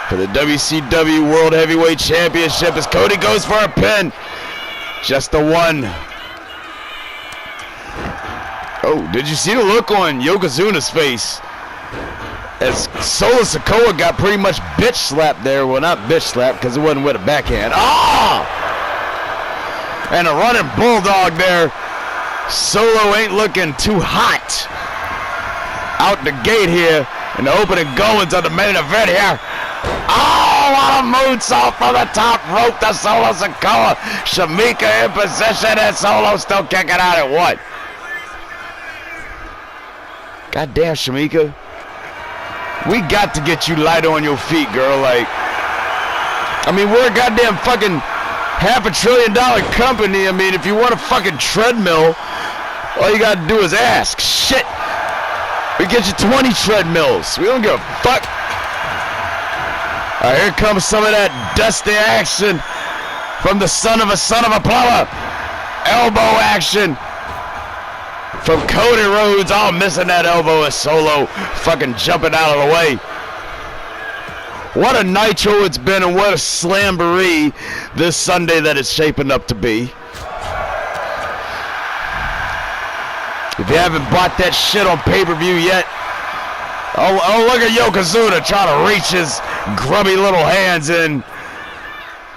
for the WCW World Heavyweight Championship as Cody goes for a pin. Just a one. Oh, did you see the look on Yokozuna's face as Solo Sikoa got pretty much bitch slapped there? Well, not bitch slapped because it wasn't with a backhand. Ah! And a running bulldog there. Solo ain't looking too hot out the gate here. And the opening goings of the main event here. Oh, what a moonsault from the top rope to Solo Sikoa. Shamika in position and Solo still kicking out at one. Goddamn, Shamika. We got to get you light on your feet, girl. Like, I mean, we're a goddamn fucking $500 billion company. I mean, if you want a fucking treadmill, all you got to do is ask. Shit. We get you 20 treadmills. We don't give a fuck. All right, here comes some of that dusty action from the son of a plumber. Elbow action from Cody Rhodes. Oh, missing that elbow as Solo fucking jumping out of the way. What a Nitro it's been, and what a Slamboree this Sunday that it's shaping up to be. If you haven't bought that shit on pay-per-view yet, oh, look at Yokozuna trying to reach his grubby little hands in,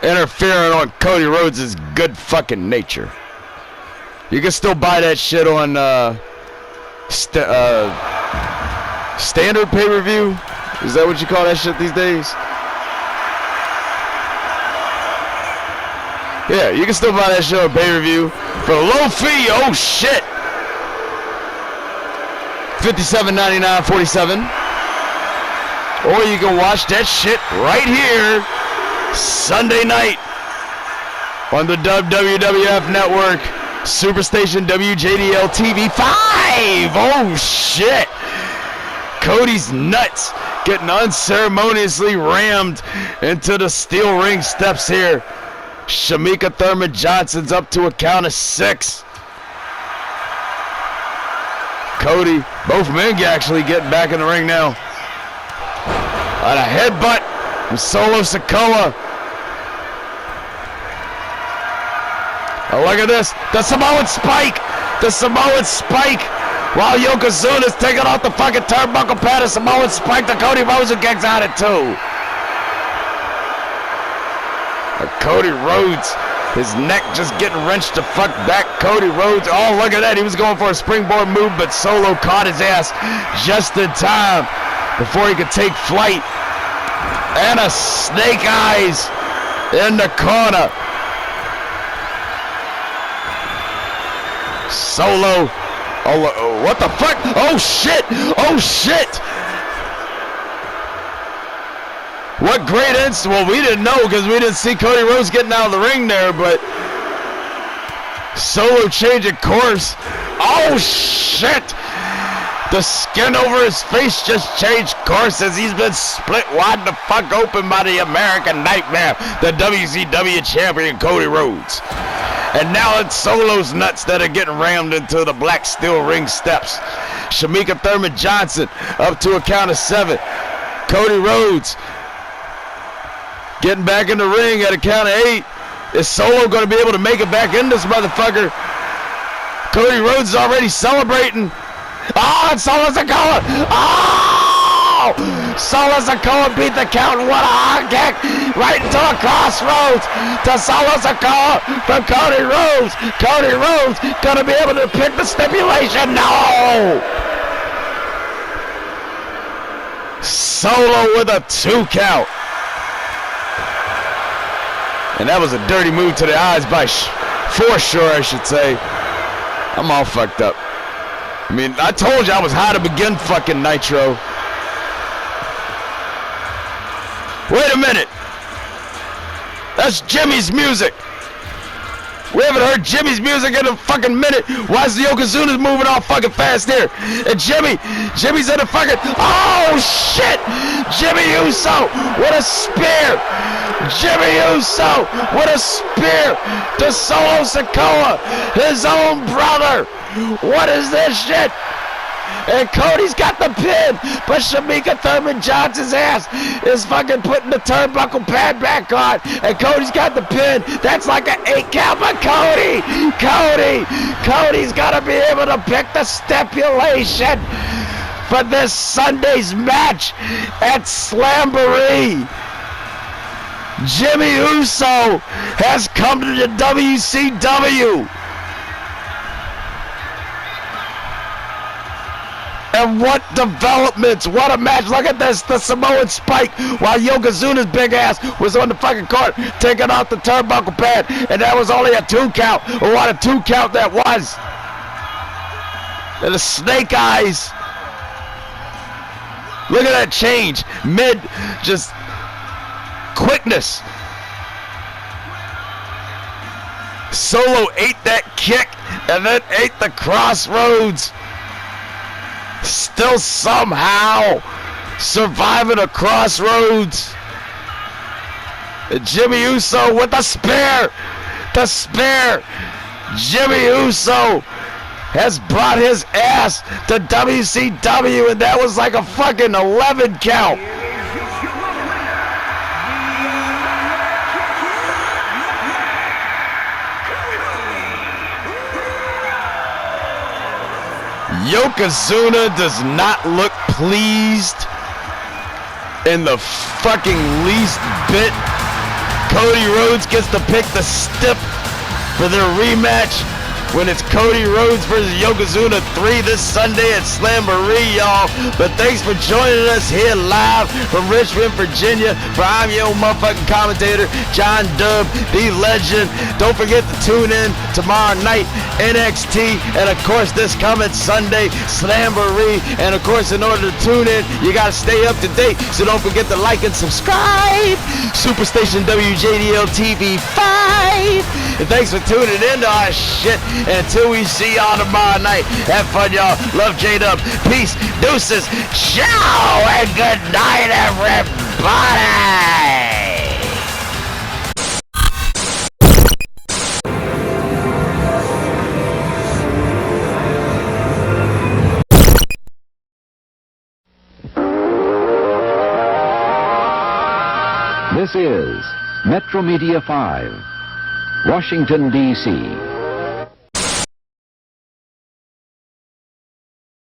interfering on Cody Rhodes' good fucking nature. You can still buy that shit on standard pay-per-view. Is that what you call that shit these days? Yeah, you can still buy that shit on pay-per-view for a low fee. Oh shit. $57.99.47, or you can watch that shit right here Sunday night on the WWF Network, SuperStation WJDL-TV 5. Oh shit! Cody's nuts getting unceremoniously rammed into the steel ring steps here. Shamika Thurman Johnson's up to a count of 6. Cody. Both men actually getting back in the ring now. And a headbutt from Solo Sikoa. Oh, look at this. The Samoan spike. The Samoan spike. While Yokozuna's taking off the fucking turnbuckle pad. A Samoan spike to Cody Rhodes, who gets out at 2. Cody Rhodes, his neck just getting wrenched to fuck back. Cody Rhodes, oh, look at that. He was going for a springboard move, but Solo caught his ass just in time before he could take flight. And a snake eyes in the corner. Solo. Oh, what the fuck? Oh, shit. Oh, shit. What great instant. Well, we didn't know because we didn't see Cody Rhodes getting out of the ring there, but Solo changing course. Oh, shit. The skin over his face just changed course as he's been split wide the fuck open by the American Nightmare, the WCW champion Cody Rhodes. And now it's Solo's nuts that are getting rammed into the black steel ring steps. Shamika Thurman Johnson up to a count of 7. Cody Rhodes getting back in the ring at a count of 8. Is Solo going to be able to make it back in this motherfucker? Cody Rhodes is already celebrating. Oh, it's Solo Sikoa. Oh! Solo Sikoa beat the count and what a hot kick right into a crossroads to Solo Sikoa from Cody Rhodes. Cody Rhodes gonna be able to pick the stipulation. No! Solo with a 2 count. And that was a dirty move to the eyes by for sure, I should say. I'm all fucked up. I mean, I told you I was high to begin fucking Nitro. Wait a minute. That's Jimmy's music. We haven't heard Jimmy's music in a fucking minute. Why is the Yokozuna's moving all fucking fast here? And Jimmy's in the fucking, oh shit! Jimmy Uso with a spear. Jimmy Uso with a spear to Solo Sikoa, his own brother. What is this shit? And Cody's got the pin, but Shamika Thurman Johnson's ass is fucking putting the turnbuckle pad back on, and Cody's got the pin. That's like an 8 count, but Cody's gotta be able to pick the stipulation for this Sunday's match at Slamboree. Jimmy Uso has come to the WCW. And what developments, what a match. Look at this, the Samoan spike while Yokozuna's big ass was on the fucking cart taking off the turnbuckle pad, and that was only a 2 count. Or what a 2 count that was. And the snake eyes. Look at that change. Mid, just quickness. Solo ate that kick and then ate the crossroads. Still somehow surviving a crossroads. And Jimmy Uso with the spear. The spear. Jimmy Uso has brought his ass to WCW, and that was like a fucking 11 count. Yokozuna does not look pleased in the fucking least bit. Cody Rhodes gets to pick the stip for their rematch when it's Cody Rhodes versus Yokozuna 3 this Sunday at Slamboree, y'all. But thanks for joining us here live from Richmond, Virginia. For I'm your motherfucking commentator, John Dub, the legend. Don't forget to tune in tomorrow night, NXT, and of course this coming Sunday, Slamboree. And of course, in order to tune in, you gotta stay up to date. So don't forget to like and subscribe. SuperStation WJDL-TV 5. And thanks for tuning in to our shit. And until we see y'all tomorrow night, have fun, y'all. Love, J-Dub. Peace, deuces, ciao, and good night, everybody. This is Metro Media 5, Washington, D.C.